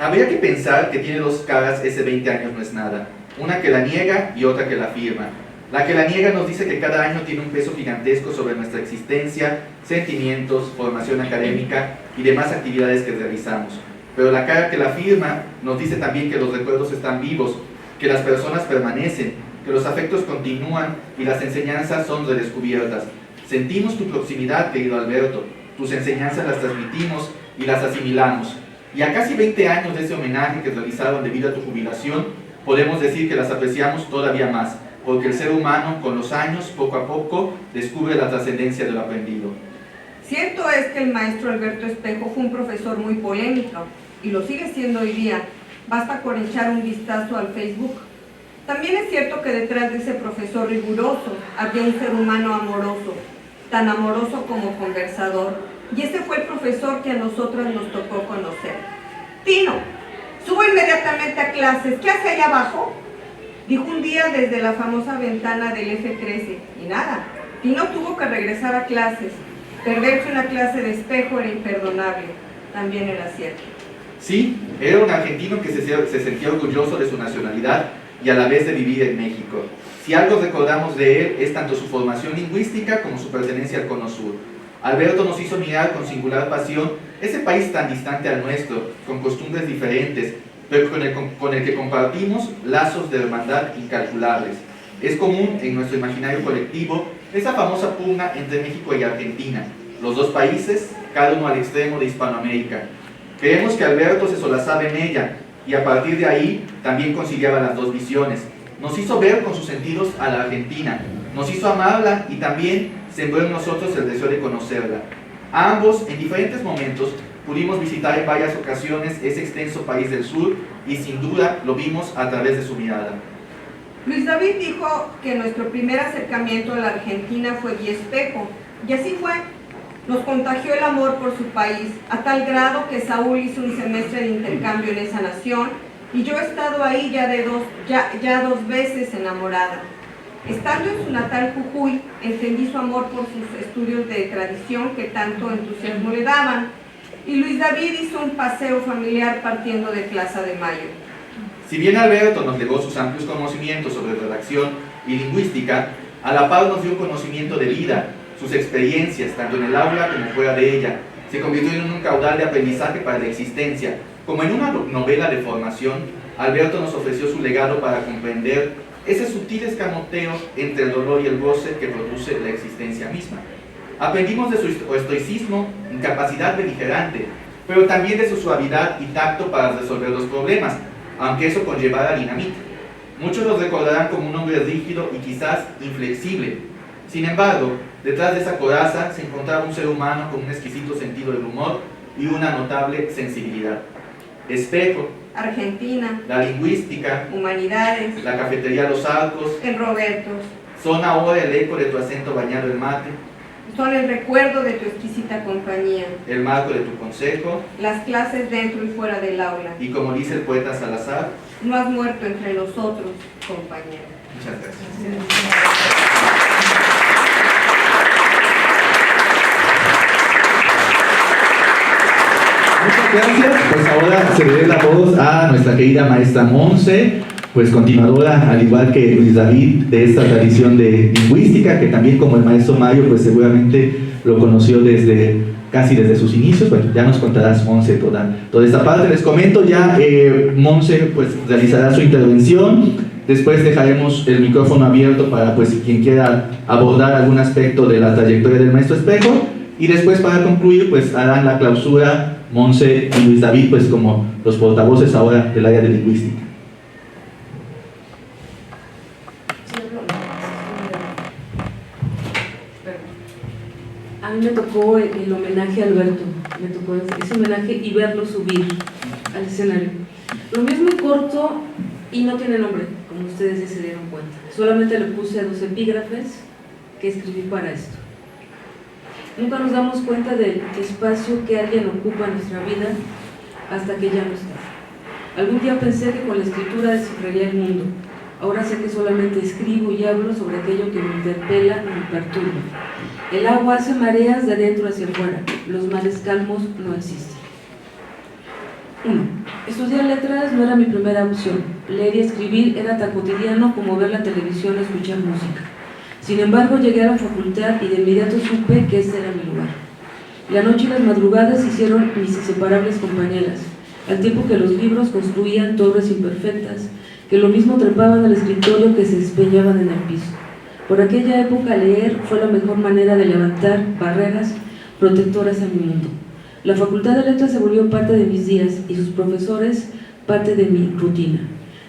Habría que pensar que tiene dos caras ese 20 años no es nada, una que la niega y otra que la afirma. La que la niega nos dice que cada año tiene un peso gigantesco sobre nuestra existencia, sentimientos, formación académica y demás actividades que realizamos. Pero la cara que la afirma nos dice también que los recuerdos están vivos, que las personas permanecen, que los afectos continúan y las enseñanzas son redescubiertas. Sentimos tu proximidad, querido Alberto, tus enseñanzas las transmitimos y las asimilamos. Y a casi 20 años de ese homenaje que realizaron debido a tu jubilación, podemos decir que las apreciamos todavía más, porque el ser humano con los años, poco a poco, descubre la trascendencia de lo aprendido. Cierto es que el maestro Alberto Espejo fue un profesor muy polémico, y lo sigue siendo hoy día, basta con echar un vistazo al Facebook. También es cierto que detrás de ese profesor riguroso había un ser humano amoroso, tan amoroso como conversador, y ese fue el profesor que a nosotros nos tocó conocer. Tino, subo inmediatamente a clases, ¿qué hace allá abajo? Dijo un día desde la famosa ventana del F13, y nada, Tino tuvo que regresar a clases. Perderse una clase de Espejo era imperdonable, también era cierto. Sí, era un argentino que se sentía orgulloso de su nacionalidad y a la vez de vivir en México. Si algo recordamos de él es tanto su formación lingüística como su pertenencia al Cono Sur. Alberto nos hizo mirar con singular pasión ese país tan distante al nuestro, con costumbres diferentes, pero con el que compartimos lazos de hermandad incalculables. Es común en nuestro imaginario colectivo esa famosa pugna entre México y Argentina, los dos países, cada uno al extremo de Hispanoamérica. Creemos que Alberto se solazaba en ella y a partir de ahí también conciliaba las dos visiones. Nos hizo ver con sus sentidos a la Argentina, nos hizo amarla y también sembró en nosotros el deseo de conocerla. A ambos, en diferentes momentos, pudimos visitar en varias ocasiones ese extenso país del sur y sin duda lo vimos a través de su mirada. Luis David dijo que nuestro primer acercamiento a la Argentina fue vía espejo, y así fue. Nos contagió el amor por su país, a tal grado que Saúl hizo un semestre de intercambio en esa nación, y yo he estado ahí ya dos veces enamorada. Estando en su natal Jujuy, entendí su amor por sus estudios de tradición que tanto entusiasmo le daban, y Luis David hizo un paseo familiar partiendo de Plaza de Mayo. Si bien Alberto nos legó sus amplios conocimientos sobre redacción y lingüística, a la par nos dio un conocimiento de vida, sus experiencias, tanto en el aula como fuera de ella. Se convirtió en un caudal de aprendizaje para la existencia. Como en una novela de formación, Alberto nos ofreció su legado para comprender ese sutil escamoteo entre el dolor y el goce que produce la existencia misma. Aprendimos de su estoicismo, incapacidad beligerante, pero también de su suavidad y tacto para resolver los problemas, aunque eso conllevara dinamita. Muchos lo recordarán como un hombre rígido y quizás inflexible. Sin embargo, detrás de esa coraza se encontraba un ser humano con un exquisito sentido del humor y una notable sensibilidad. Espejo, Argentina, la lingüística, humanidades, la cafetería Los Arcos, el Robertos, son ahora el eco de tu acento bañado en mate, son el recuerdo de tu exquisita compañía, el marco de tu consejo, las clases dentro y fuera del aula. y como dice el poeta Salazar, No has muerto entre nosotros, compañero. muchas gracias. Muchas gracias. Pues ahora cederé la voz a nuestra querida maestra Monse, pues continuadora, al igual que Luis David, de esta tradición de lingüística, que también como el maestro Mayo, pues seguramente lo conoció casi desde sus inicios. Bueno, ya nos contarás, Monse, toda esta parte. Les comento ya, Monse pues realizará su intervención. Después dejaremos el micrófono abierto para pues quien quiera abordar algún aspecto de la trayectoria del maestro Espejo, y después para concluir pues harán la clausura Monse y Luis David, pues como los portavoces ahora del área de lingüística. A mí me tocó el homenaje a Alberto, me tocó ese homenaje y verlo subir al escenario. Lo mío es muy corto y no tiene nombre, como ustedes ya se dieron cuenta. Solamente le puse 2 epígrafes que escribí para esto. Nunca nos damos cuenta del espacio que alguien ocupa en nuestra vida hasta que ya no está. Algún día pensé que con la escritura descifraría el mundo. Ahora sé que solamente escribo y hablo sobre aquello que me interpela y me perturba. El agua hace mareas de adentro hacia afuera. Los mares calmos no existen. 1. Estudiar letras no era mi primera opción. Leer y escribir era tan cotidiano como ver la televisión o escuchar música. Sin embargo, llegué a la facultad y de inmediato supe que ese era mi lugar. La noche y las madrugadas hicieron mis inseparables compañeras, al tiempo que los libros construían torres imperfectas, que lo mismo trepaban al escritorio que se despeñaban en el piso. Por aquella época leer fue la mejor manera de levantar barreras protectoras a mi mundo. La Facultad de Letras se volvió parte de mis días y sus profesores parte de mi rutina.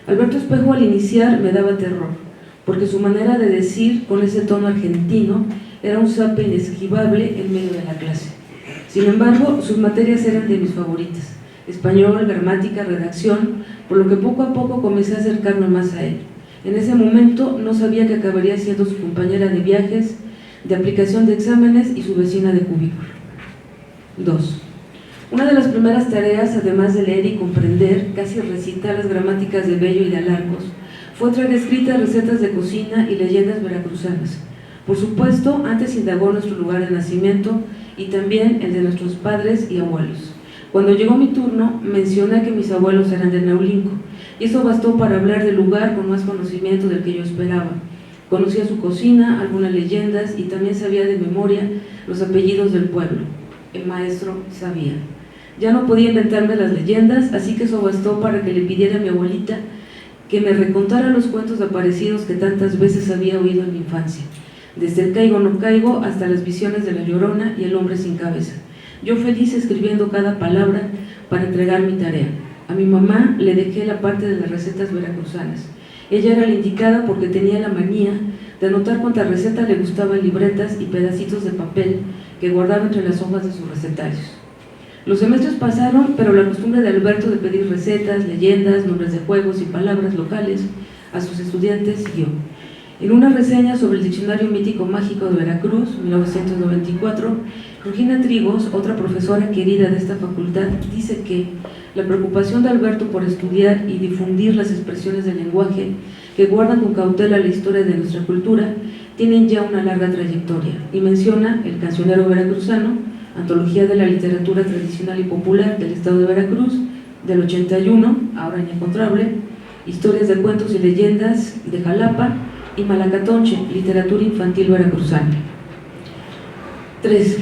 Alberto Espejo al iniciar me daba terror, porque su manera de decir con ese tono argentino era un zape inesquivable en medio de la clase. Sin embargo, sus materias eran de mis favoritas: español, gramática, redacción, por lo que poco a poco comencé a acercarme más a él. En ese momento no sabía que acabaría siendo su compañera de viajes, de aplicación de exámenes y su vecina de cubículo. 2. Una de las primeras tareas, además de leer y comprender, casi recitar las gramáticas de Bello y de Alarcos, fue traer escritas recetas de cocina y leyendas veracruzanas. Por supuesto, antes indagó nuestro lugar de nacimiento y también el de nuestros padres y abuelos. Cuando llegó mi turno, mencioné que mis abuelos eran de Naulinco, y eso bastó para hablar del lugar con más conocimiento del que yo esperaba. Conocía su cocina, algunas leyendas y también sabía de memoria los apellidos del pueblo. El maestro sabía. Ya no podía inventarme las leyendas, así que eso bastó para que le pidiera a mi abuelita que me recontara los cuentos aparecidos que tantas veces había oído en mi infancia, desde el caigo no caigo hasta las visiones de la Llorona y el hombre sin cabeza. Yo feliz escribiendo cada palabra para entregar mi tarea. A mi mamá le dejé la parte de las recetas veracruzanas. Ella era la indicada porque tenía la manía de anotar cuánta receta le gustaba en libretas y pedacitos de papel que guardaba entre las hojas de sus recetarios. Los semestres pasaron, pero la costumbre de Alberto de pedir recetas, leyendas, nombres de juegos y palabras locales a sus estudiantes siguió. En una reseña sobre el Diccionario Mítico Mágico de Veracruz, 1994, Regina Trigos, otra profesora querida de esta facultad, dice que la preocupación de Alberto por estudiar y difundir las expresiones del lenguaje que guardan con cautela la historia de nuestra cultura tienen ya una larga trayectoria, y menciona El Cancionero Veracruzano, antología de la literatura tradicional y popular del estado de Veracruz, del 81, ahora inencontrable, historias de cuentos y leyendas de Jalapa, y Malacatonche, literatura infantil veracruzana. 3.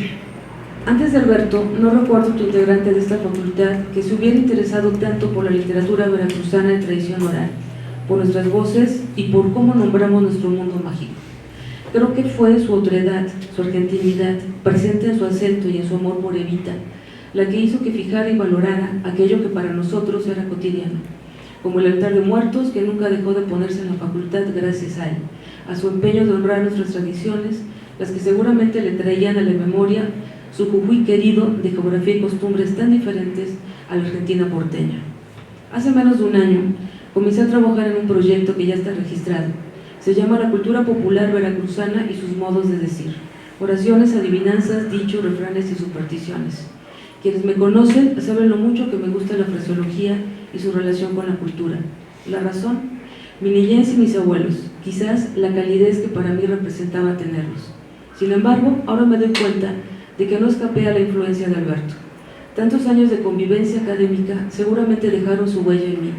Antes de Alberto, no recuerdo otro integrante de esta facultad que se hubiera interesado tanto por la literatura veracruzana de tradición oral, por nuestras voces y por cómo nombramos nuestro mundo mágico. Creo que fue su otredad, su argentinidad, presente en su acento y en su amor por Evita, la que hizo que fijara y valorara aquello que para nosotros era cotidiano, como el altar de muertos que nunca dejó de ponerse en la facultad gracias a él, a su empeño de honrar nuestras tradiciones, las que seguramente le traían a la memoria su Jujuy querido de geografía y costumbres tan diferentes a la Argentina porteña. Hace menos de un año comencé a trabajar en un proyecto que ya está registrado. Se llama La Cultura Popular Veracruzana y sus modos de decir, oraciones, adivinanzas, dichos, refranes y supersticiones. Quienes me conocen saben lo mucho que me gusta la fraseología y su relación con la cultura. La razón, mi niñez y mis abuelos, quizás la calidez que para mí representaba tenerlos. Sin embargo, ahora me doy cuenta de que no escapé a la influencia de Alberto. Tantos años de convivencia académica seguramente dejaron su huella en mí.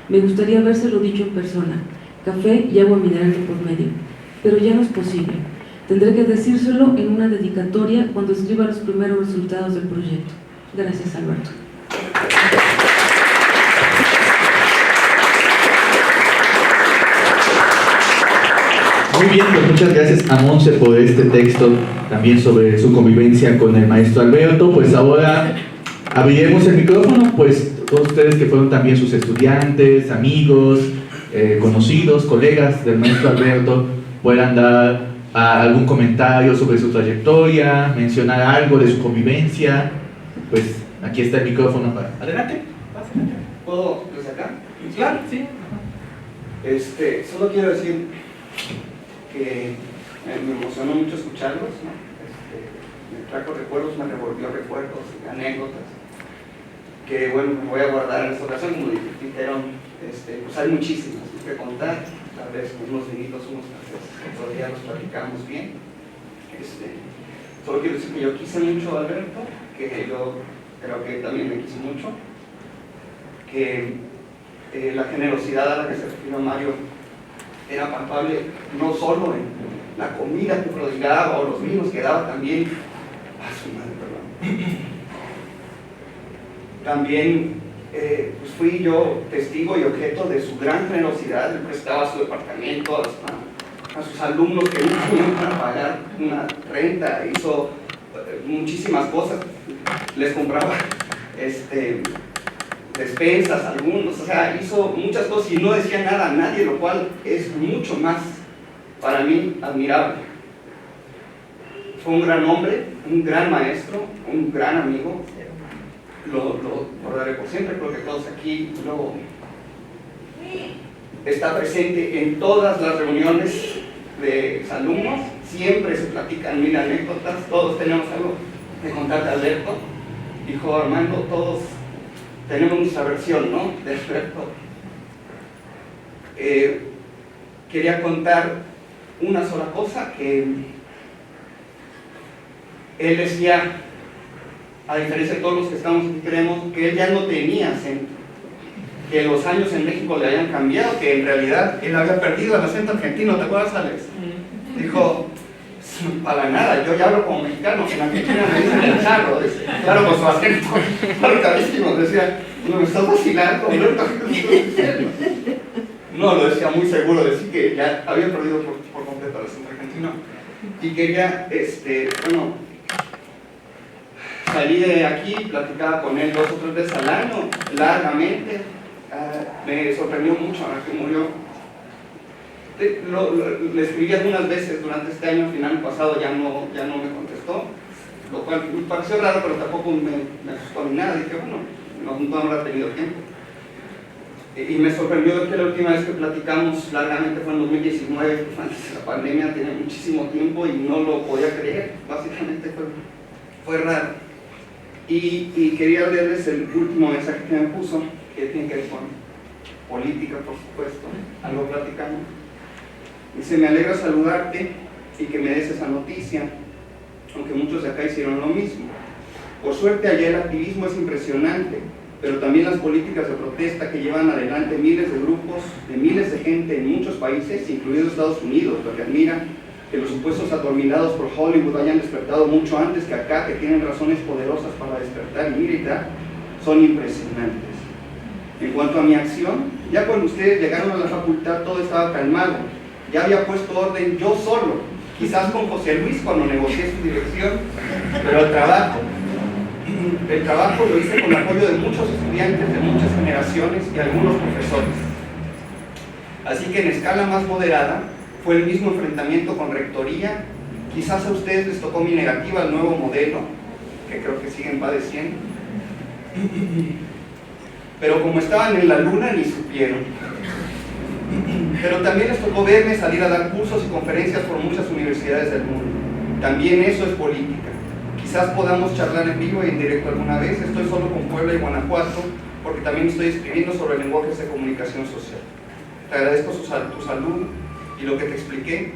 Me gustaría habérselo dicho en persona, café y agua mineral de por medio, pero ya no es posible. Tendré que decírselo en una dedicatoria cuando escriba los primeros resultados del proyecto. Gracias, Alberto. Muy bien, pues muchas gracias a Monse por este texto, también sobre su convivencia con el maestro Alberto. Pues ahora abriremos el micrófono, pues todos ustedes que fueron también sus estudiantes, amigos, conocidos, colegas del maestro Alberto, puedan dar algún comentario sobre su trayectoria, mencionar algo de su convivencia. Pues aquí está el micrófono para... Adelante. ¿Puedo desde acá? Claro, sí. Solo quiero decir que me emocionó mucho escucharlos, ¿no? Me trajo recuerdos, me revolvió recuerdos, anécdotas, que bueno, me voy a guardar en esta ocasión, como dijeron, pues hay muchísimas que contar, tal vez unos vinitos, unos cafés, otro día los platicamos bien. Solo quiero decir que yo quise mucho a Alberto, que yo creo que también me quise mucho, que la generosidad a la que se refirió Mario era palpable no solo en la comida que prodigaba o los vinos que daba, también a su madre, perdón. También pues fui yo testigo y objeto de su gran generosidad. Él prestaba su departamento a sus alumnos que no tenían para pagar una renta, hizo muchísimas cosas, les compraba despensas a algunos, o sea, hizo muchas cosas y no decía nada a nadie, lo cual es mucho más para mí admirable. Fue un gran hombre, un gran maestro, un gran amigo, lo recordaré por siempre. Creo que todos aquí está presente en todas las reuniones de alumnos, siempre se platican mil anécdotas, todos tenemos algo que contar de Alberto. Dijo Armando, todos tenemos nuestra versión, ¿no?, de Alberto. Quería contar una sola cosa, que él decía, a diferencia de todos los que estamos aquí, creemos que él ya no tenía acento, que los años en México le habían cambiado, que en realidad él había perdido el acento argentino. ¿Te acuerdas, Alex? Dijo, para nada, yo ya hablo como mexicano, en Argentina me dicen el charro, claro, con su acento marcadísimo, decía, no me estás vacilando, Alberto. No, lo decía muy seguro, decía que ya había perdido por completo el acento argentino. Y quería, bueno, salí de aquí, platicaba con él 2 o 3 veces al año, largamente. Me sorprendió mucho ahora que murió. Le escribí algunas veces durante este año, al final pasado ya no me contestó, lo cual me pareció raro, pero tampoco me asustó ni nada. Dije, bueno, no habrá tenido tiempo. Y me sorprendió que la última vez que platicamos largamente fue en 2019, antes de la pandemia, tiene muchísimo tiempo y no lo podía creer. Básicamente fue raro. Y quería leerles el último mensaje que me puso, que tiene que ver con política, por supuesto, algo platicamos. Dice: me alegra saludarte y que me des esa noticia, aunque muchos de acá hicieron lo mismo. Por suerte allá el activismo es impresionante, pero también las políticas de protesta que llevan adelante miles de grupos, de miles de gente en muchos países, incluidos Estados Unidos, lo que admira que los supuestos adormilados por Hollywood hayan despertado mucho antes que acá, que tienen razones poderosas para despertar y militar, son impresionantes. En cuanto a mi acción, ya cuando ustedes llegaron a la facultad todo estaba calmado, ya había puesto orden yo solo, quizás con José Luis cuando negocié su dirección, pero el trabajo lo hice con el apoyo de muchos estudiantes de muchas generaciones y algunos profesores. Así que en escala más moderada fue el mismo enfrentamiento con rectoría. Quizás a ustedes les tocó mi negativa al nuevo modelo, que creo que siguen padeciendo, pero como estaban en la luna ni supieron. Pero también les tocó verme salir a dar cursos y conferencias por muchas universidades del mundo. También eso es política. Quizás podamos charlar en vivo y en directo alguna vez. Estoy solo con Puebla y Guanajuato, porque también estoy escribiendo sobre lenguajes de comunicación social. Te agradezco tu salud, y lo que te expliqué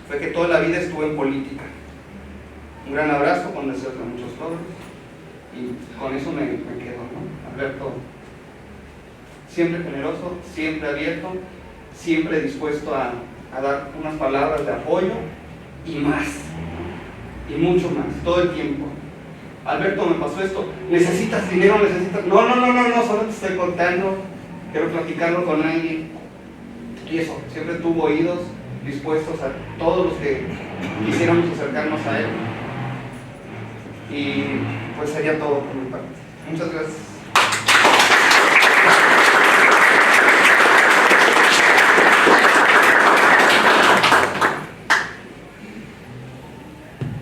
fue que toda la vida estuve en política. Un gran abrazo con deseos de muchos logros, y con eso me quedo, ¿no? Alberto, siempre generoso, siempre abierto, siempre dispuesto a dar unas palabras de apoyo y más, y mucho más, todo el tiempo. Alberto, me pasó esto, ¿necesitas dinero? No, solo te estoy contando, quiero platicarlo con alguien. Y eso, siempre tuvo oídos dispuestos a todos los que quisiéramos acercarnos a él. Y pues sería todo por mi parte. Muchas gracias.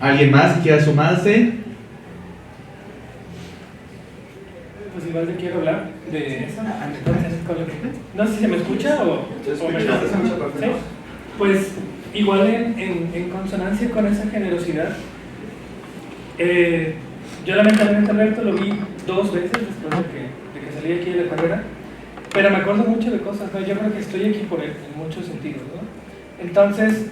¿Alguien más que quiera sumarse? Pues igual te quiero hablar de eso. No sé si se me escucha o me escucha. ¿Sí? Pues igual en consonancia con esa generosidad, yo lamentablemente Alberto lo vi 2 veces después de que salí aquí de la carrera, pero me acuerdo mucho de cosas, ¿no? Yo creo que estoy aquí por él en muchos sentidos, ¿no? Entonces,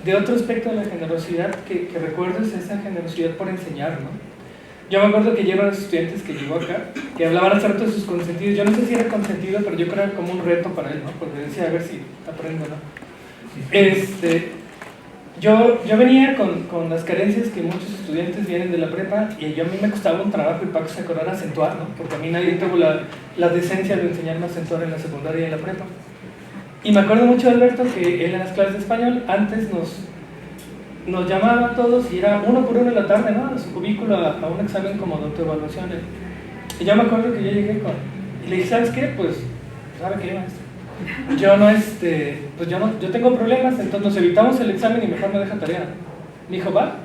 de otro aspecto de la generosidad que recuerdo es esa generosidad por enseñar, ¿no? Yo me acuerdo que llegaron los estudiantes que llegó acá, que hablaban acerca de sus consentidos. Yo no sé si era consentido, pero yo creo que era como un reto para él, ¿no? Porque decía, a ver si aprendo, ¿no? Yo venía con las carencias que muchos estudiantes vienen de la prepa, y a mí me costaba un trabajo, y Paco se acordara, acentuar, ¿no? Porque a mí nadie tuvo la decencia de enseñarme a acentuar en la secundaria y en la prepa. Y me acuerdo mucho de Alberto que él en las clases de español antes nos llamaba a todos, y era 1 por 1 en la tarde, ¿no? A su cubículo a un examen como de autoevaluación. Y yo me acuerdo que yo llegué y le dije, ¿sabes qué? Pues, ¿sabe qué, maestro? Yo tengo problemas, entonces nos evitamos el examen y mejor me deja tarea. Me dijo, va.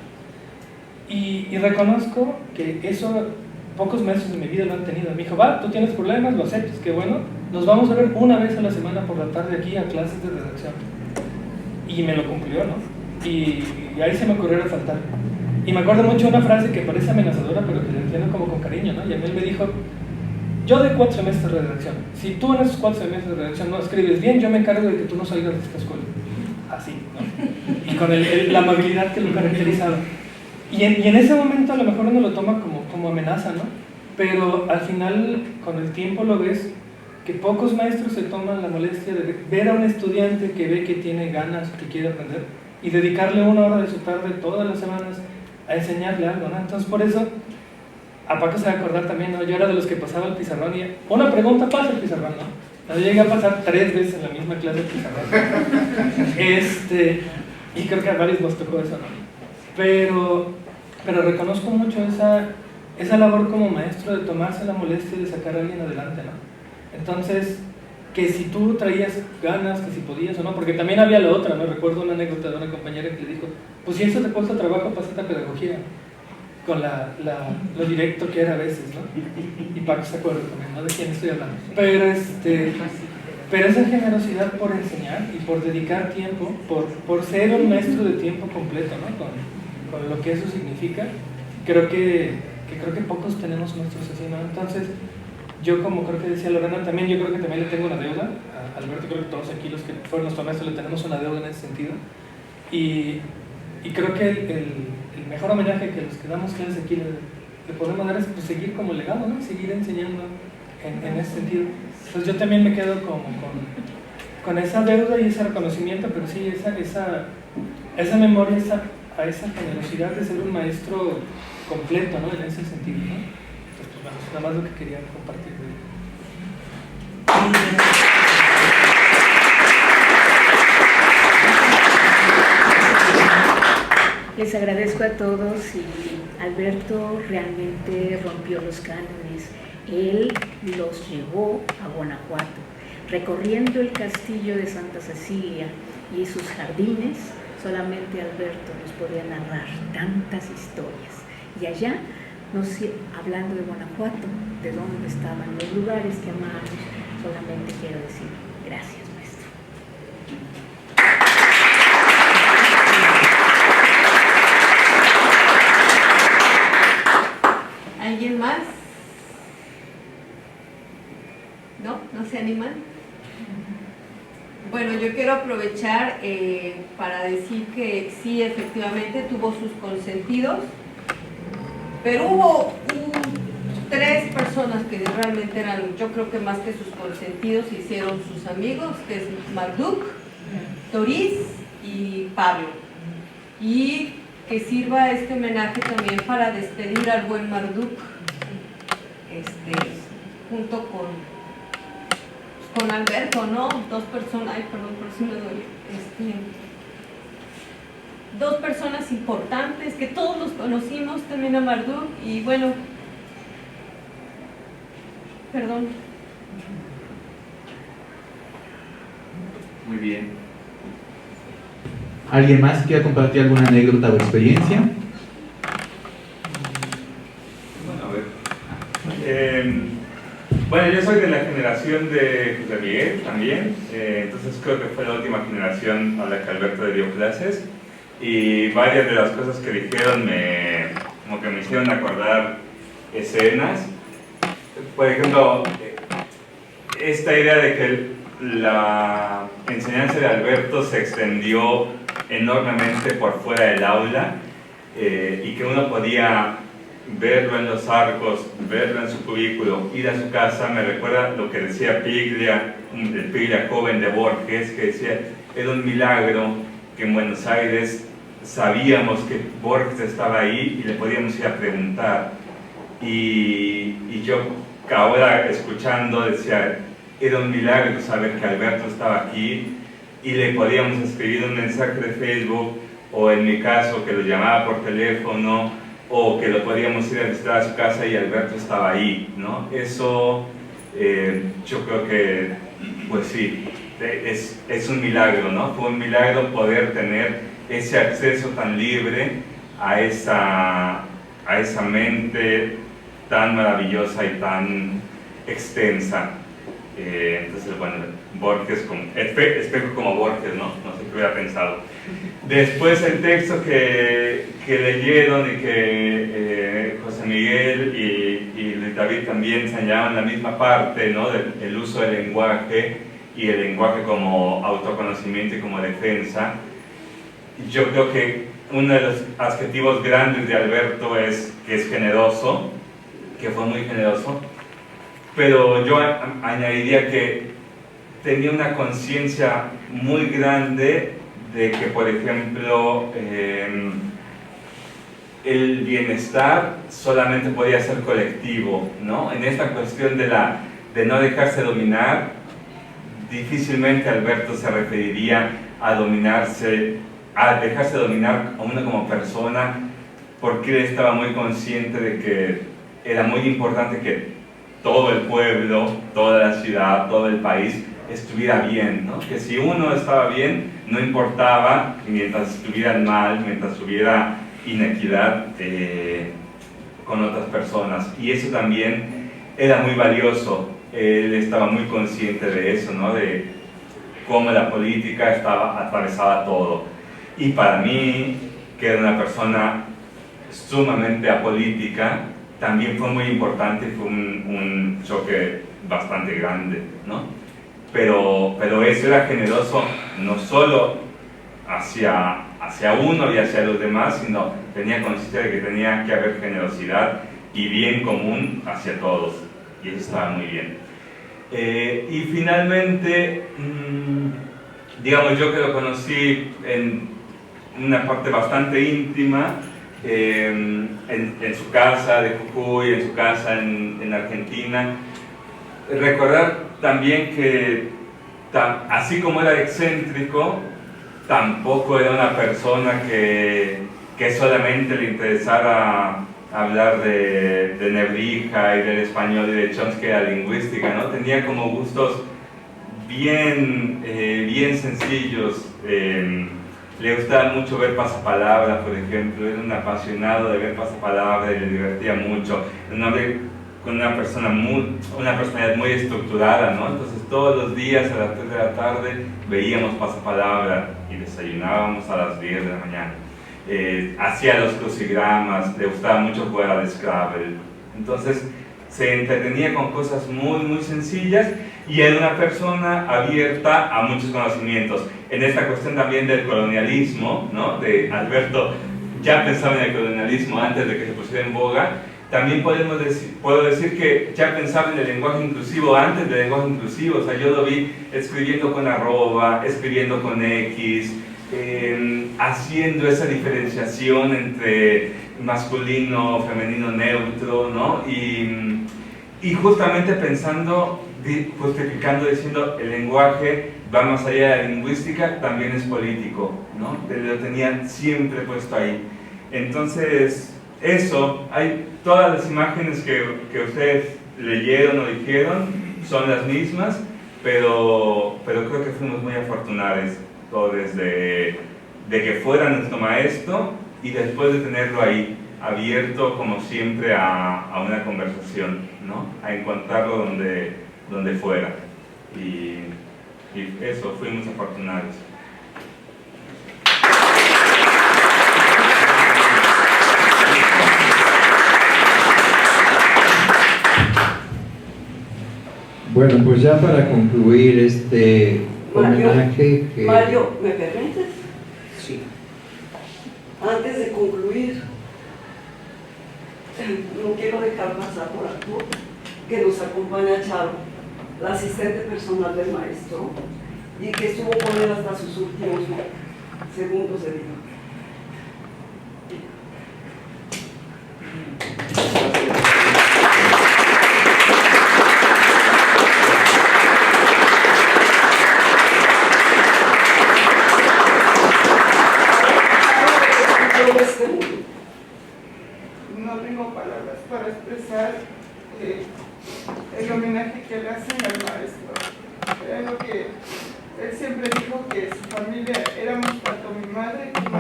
Y reconozco que eso pocos meses de mi vida lo han tenido. Me dijo, va, tú tienes problemas, lo aceptas, qué bueno. Nos vamos a ver 1 vez a la semana por la tarde aquí a clases de redacción. Y me lo cumplió, ¿no? Y ahí se me ocurrió faltar. Y me acuerdo mucho de una frase que parece amenazadora, pero que la entiendo como con cariño, ¿no? Y a mí él me dijo, yo de 4 semestres de redacción, si tú en esos 4 semestres de redacción no escribes bien, yo me encargo de que tú no salgas de esta escuela. Así, ¿no? Y con la amabilidad que lo caracterizaba. Y en ese momento a lo mejor uno lo toma como amenaza, ¿no? Pero al final, con el tiempo lo ves, que pocos maestros se toman la molestia de ver a un estudiante que ve que tiene ganas, que quiere aprender, y dedicarle 1 hora de su tarde todas las semanas a enseñarle algo, ¿no? Entonces por eso, a Paco se va a acordar también, ¿no? Yo era de los que pasaba el pizarrón y una pregunta pasa el pizarrón, ¿no? Yo llegué a pasar 3 veces en la misma clase de pizarrón. Y creo que a varios nos tocó eso, ¿no? Pero reconozco mucho esa labor como maestro de tomarse la molestia de sacar a alguien adelante, ¿no? Entonces, que si tú traías ganas, que si podías o no, porque también había la otra, ¿no? Recuerdo una anécdota de una compañera que le dijo, pues si eso te cuesta trabajo, pásate a pedagogía, con lo directo que era a veces, ¿no? Y Paco se acuerda también, ¿no? De quién estoy hablando. Pero esa generosidad por enseñar y por dedicar tiempo, por ser un maestro de tiempo completo, ¿no? Con lo que eso significa, creo que pocos tenemos maestros así, ¿no? Entonces, yo como creo que decía Lorena también, yo creo que también le tengo una deuda a Alberto, creo que todos aquí los que fueron nuestros maestros le tenemos una deuda en ese sentido, y creo que el mejor homenaje que los que damos clases aquí le podemos dar es pues, seguir como legado, ¿no? Seguir enseñando en ese sentido. Entonces yo también me quedo como con esa deuda y ese reconocimiento, pero sí, esa memoria, a esa generosidad de ser un maestro completo, ¿no? En ese sentido, ¿no? Entonces, pues, bueno, nada más lo que quería compartir. Les agradezco a todos y Alberto realmente rompió los cánones. Él los llevó a Guanajuato, recorriendo el castillo de Santa Cecilia y sus jardines. Solamente Alberto nos podía narrar tantas historias. Y allá, hablando de Guanajuato, de dónde estaban los lugares que amamos, solamente quiero decir gracias, maestro. ¿Alguien más? ¿No? ¿No se animan? Bueno, yo quiero aprovechar para decir que sí, efectivamente tuvo sus consentidos, pero hubo 3 personas que realmente eran, yo creo que más que sus consentidos, hicieron sus amigos, que es Marduk, Toriz y Pablo. Y que sirva este homenaje también para despedir al buen Marduk, junto con Alberto, ¿no? 2 personas, ay, perdón, por si me duele. 2 personas importantes que todos los conocimos, también a Marduk, y bueno, perdón. Muy bien. ¿Alguien más quiere compartir alguna anécdota o experiencia? Bueno, a ver. Bueno, yo soy de la generación de José Miguel también, entonces creo que fue la última generación a la que Alberto le dio clases, y varias de las cosas que dijeron como que me hicieron acordar escenas. Por ejemplo, esta idea de que la enseñanza de Alberto se extendió enormemente por fuera del aula, y que uno podía verlo en los arcos, verlo en su cubículo, ir a su casa. Me recuerda lo que decía Piglia, el Piglia joven de Borges, que decía, era un milagro que en Buenos Aires sabíamos que Borges estaba ahí y le podíamos ir a preguntar. Y yo ahora escuchando decía, era un milagro saber que Alberto estaba aquí y le podíamos escribir un mensaje de Facebook, o en mi caso que lo llamaba por teléfono, o que lo podíamos ir a visitar a su casa y Alberto estaba ahí, ¿no? Eso yo creo que, pues sí, es un milagro, ¿no? Fue un milagro poder tener ese acceso tan libre a esa mente tan maravillosa y tan extensa. Entonces, bueno, Borges, espejo como Borges, ¿no? No sé qué hubiera pensado. Después el texto que leyeron y que José Miguel y Luis David también señalaban la misma parte, ¿no? El uso del lenguaje y el lenguaje como autoconocimiento y como defensa. Yo creo que uno de los adjetivos grandes de Alberto es que es generoso, que fue muy generoso, pero yo añadiría que tenía una conciencia muy grande de que, por ejemplo, el bienestar solamente podía ser colectivo, ¿no? En esta cuestión de no dejarse dominar, difícilmente Alberto se referiría a dejarse dominar a uno como persona, porque él estaba muy consciente de que era muy importante que todo el pueblo, toda la ciudad, todo el país estuviera bien, ¿no? Que si uno estaba bien, no importaba mientras estuvieran mal, mientras hubiera inequidad con otras personas. Y eso también era muy valioso. Él estaba muy consciente de eso, ¿no? De cómo la política estaba atravesada todo. Y para mí, que era una persona sumamente apolítica, también fue muy importante, fue un choque bastante grande, ¿no? Pero eso era generoso no solo hacia uno y hacia los demás, sino tenía conciencia de que tenía que haber generosidad y bien común hacia todos, y eso estaba muy bien. Y finalmente, digamos, yo que lo conocí en una parte bastante íntima, en su casa de Jujuy, en su casa en Argentina. Recordar también que así como era excéntrico, tampoco era una persona que solamente le interesara hablar de Nebrija y del español y de Chomsky, la lingüística, ¿no? Tenía como gustos bien sencillos. Le gustaba mucho ver pasapalabra, por ejemplo. Era un apasionado de ver pasapalabra y le divertía mucho. Un hombre con una personalidad muy estructurada, ¿no? Entonces todos los días a las 3 de la tarde veíamos pasapalabra y desayunábamos a las 10 de la mañana. Hacía los crucigramas, le gustaba mucho jugar al Scrabble. Entonces se entretenía con cosas muy sencillas y era una persona abierta a muchos conocimientos. En esta cuestión también del colonialismo, ¿no? De Alberto ya pensaba en el colonialismo antes de que se pusiera en boga. También puedo decir que ya pensaba en el lenguaje inclusivo antes del lenguaje inclusivo. O sea, yo lo vi escribiendo con arroba, escribiendo con X, haciendo esa diferenciación entre masculino, femenino, neutro, ¿no? Y justamente pensando, justificando, diciendo, el lenguaje va más allá de la lingüística, también es político, ¿no? Lo tenían siempre puesto ahí. Entonces, eso, hay todas las imágenes que ustedes leyeron o dijeron son las mismas, pero creo que fuimos muy afortunados todos de que fuera nuestro maestro y después de tenerlo ahí, abierto como siempre a una conversación, ¿no? A encontrarlo donde fuera. Y eso, fuimos afortunados. Bueno, pues ya para concluir este homenaje que... Mario, ¿me permites? Sí. Antes de concluir, no quiero dejar pasar por alto que nos acompaña Charo, la asistente personal del maestro, y que estuvo con él hasta sus últimos segundos de vida. No tengo palabras para expresar el homenaje que le hacen al maestro. Era lo que él siempre dijo, que su familia éramos tanto mi madre como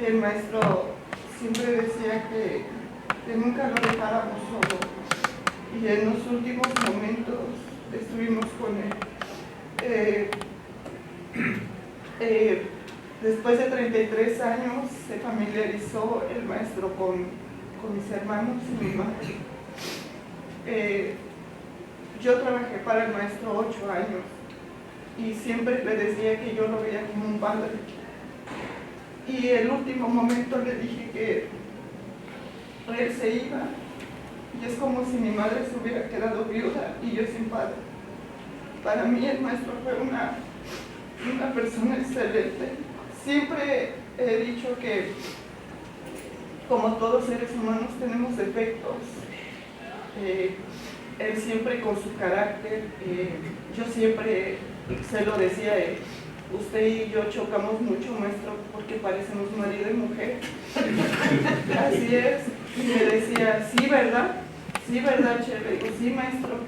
el maestro. Siempre decía que nunca lo dejáramos solo, y en los últimos momentos estuvimos con él. Después de 33 años se familiarizó el maestro con mis hermanos y mi madre. Yo trabajé para el maestro 8 años y siempre le decía que yo lo veía como un padre. Y el último momento le dije que él se iba y es como si mi madre se hubiera quedado viuda y yo sin padre. Para mí el maestro fue una persona excelente. Siempre he dicho que, como todos seres humanos, tenemos defectos. Él siempre con su carácter, yo siempre se lo decía, usted y yo chocamos mucho, maestro, porque parecemos marido y mujer. Así es. Y me decía, sí, ¿verdad? Sí, ¿verdad, Che? Le digo, sí, maestro.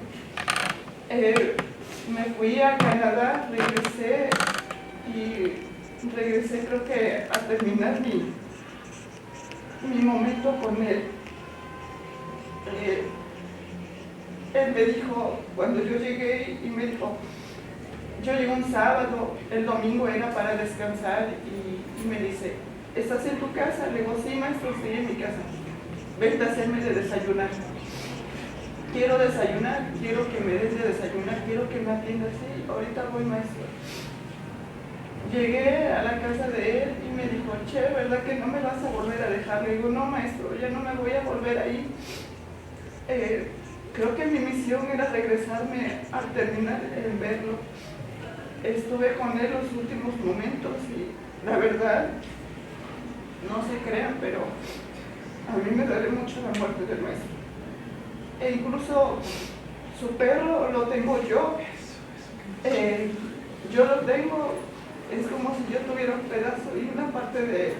Me fui a Canadá, regresé creo que a terminar mi momento con él. Él me dijo, cuando yo llegué, y me dijo, yo llegué un sábado, el domingo era para descansar, y me dice, ¿estás en tu casa? Le digo, sí, maestro, estoy en mi casa. Vente a hacerme de desayunar. Quiero desayunar, quiero que me des de desayunar, quiero que me atiendas. Sí, ahorita voy, maestro. Llegué a la casa de él y me dijo, che, ¿verdad que no me vas a volver a dejar? Le digo, no, maestro, ya no me voy a volver ahí. Creo que mi misión era regresarme al terminar en verlo. Estuve con él los últimos momentos y la verdad, no se crean, pero a mí me duele mucho la muerte del maestro. E incluso su perro lo tengo yo. Yo lo tengo, es como si yo tuviera un pedazo y una parte de él.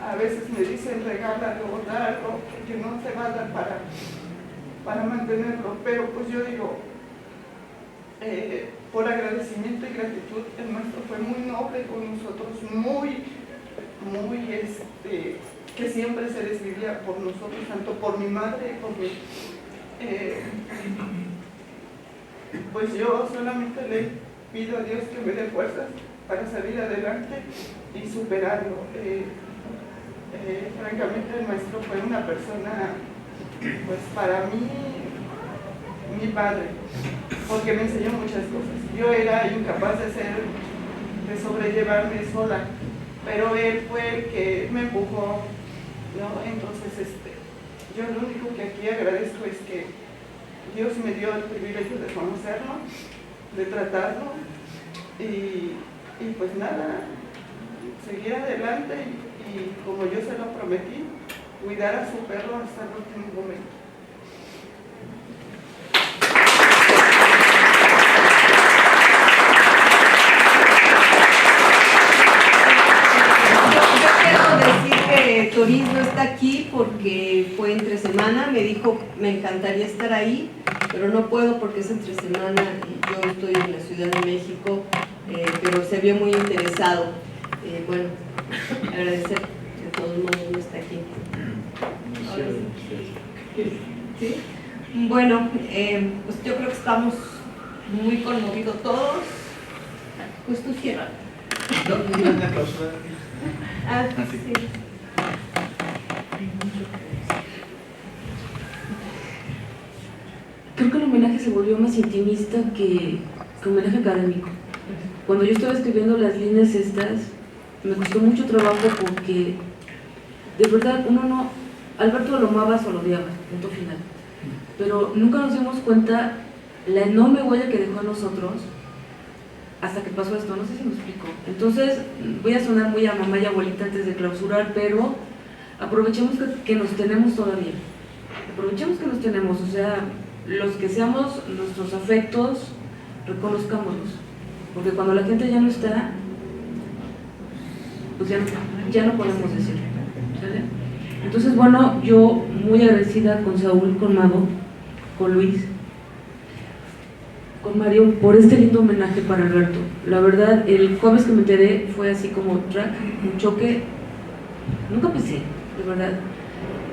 A veces me dicen regálalo o darlo, que no se va a dar para mantenerlo, pero pues yo digo, por agradecimiento y gratitud, el maestro fue muy noble con nosotros, muy que siempre se desvivía por nosotros, tanto por mi madre como por mí. Pues yo solamente le pido a Dios que me dé fuerzas para salir adelante y superarlo. Francamente, el maestro fue una persona, pues para mí, mi padre, porque me enseñó muchas cosas. Yo era incapaz de sobrellevarme sola, pero él fue el que me empujó, ¿no? Entonces, yo lo único que aquí agradezco es que Dios me dio el privilegio de conocerlo, de tratarlo y pues nada, seguir adelante y como yo se lo prometí, cuidar a su perro hasta el último momento. Toris no está aquí porque fue entre semana, me dijo me encantaría estar ahí, pero no puedo porque es entre semana y yo estoy en la Ciudad de México, pero se vio muy interesado. Bueno, agradecer, de todos modos no está aquí. ¿Sí? Bueno, pues yo creo que estamos muy conmovidos todos. Pues tú cierras. Sí. Creo que el homenaje se volvió más intimista que homenaje académico. Cuando yo estaba escribiendo las líneas estas, me costó mucho trabajo porque de verdad uno no, Alberto lo amabas o lo odiabas, punto final. Pero nunca nos dimos cuenta la enorme huella que dejó a nosotros hasta que pasó esto, no sé si me explico. Entonces, voy a sonar muy a mamá y abuelita antes de clausurar, pero aprovechemos que nos tenemos todavía. Aprovechemos que nos tenemos, o sea, los que seamos nuestros afectos, reconozcámoslos. Porque cuando la gente ya no está, pues ya no podemos decir, ¿sale? Entonces, bueno, yo muy agradecida con Saúl, con Mago, con Luis, con Mario, por este lindo homenaje para Alberto. La verdad, el jueves que me enteré fue así como un choque, nunca pensé, de verdad.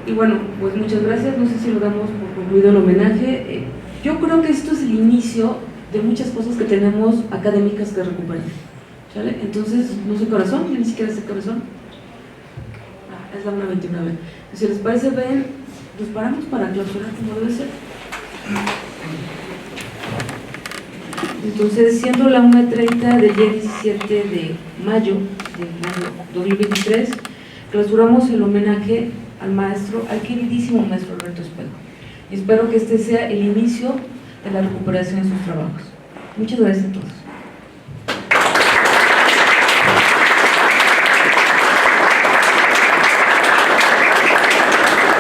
Y bueno, pues muchas gracias, no sé si lo damos por concluido el homenaje. Yo creo que esto es el inicio de muchas cosas que tenemos académicas que recuperar, ¿sale? Entonces, no sé corazón, yo ni siquiera sé corazón. Es la 1:21. Si les parece, ven, nos paramos para clausurar como debe ser. Entonces, siendo la 1:30 del día 17 de mayo de 2023, clausuramos el homenaje al queridísimo maestro Alberto Espejo. Y espero que este sea el inicio de la recuperación de sus trabajos. Muchas gracias a todos.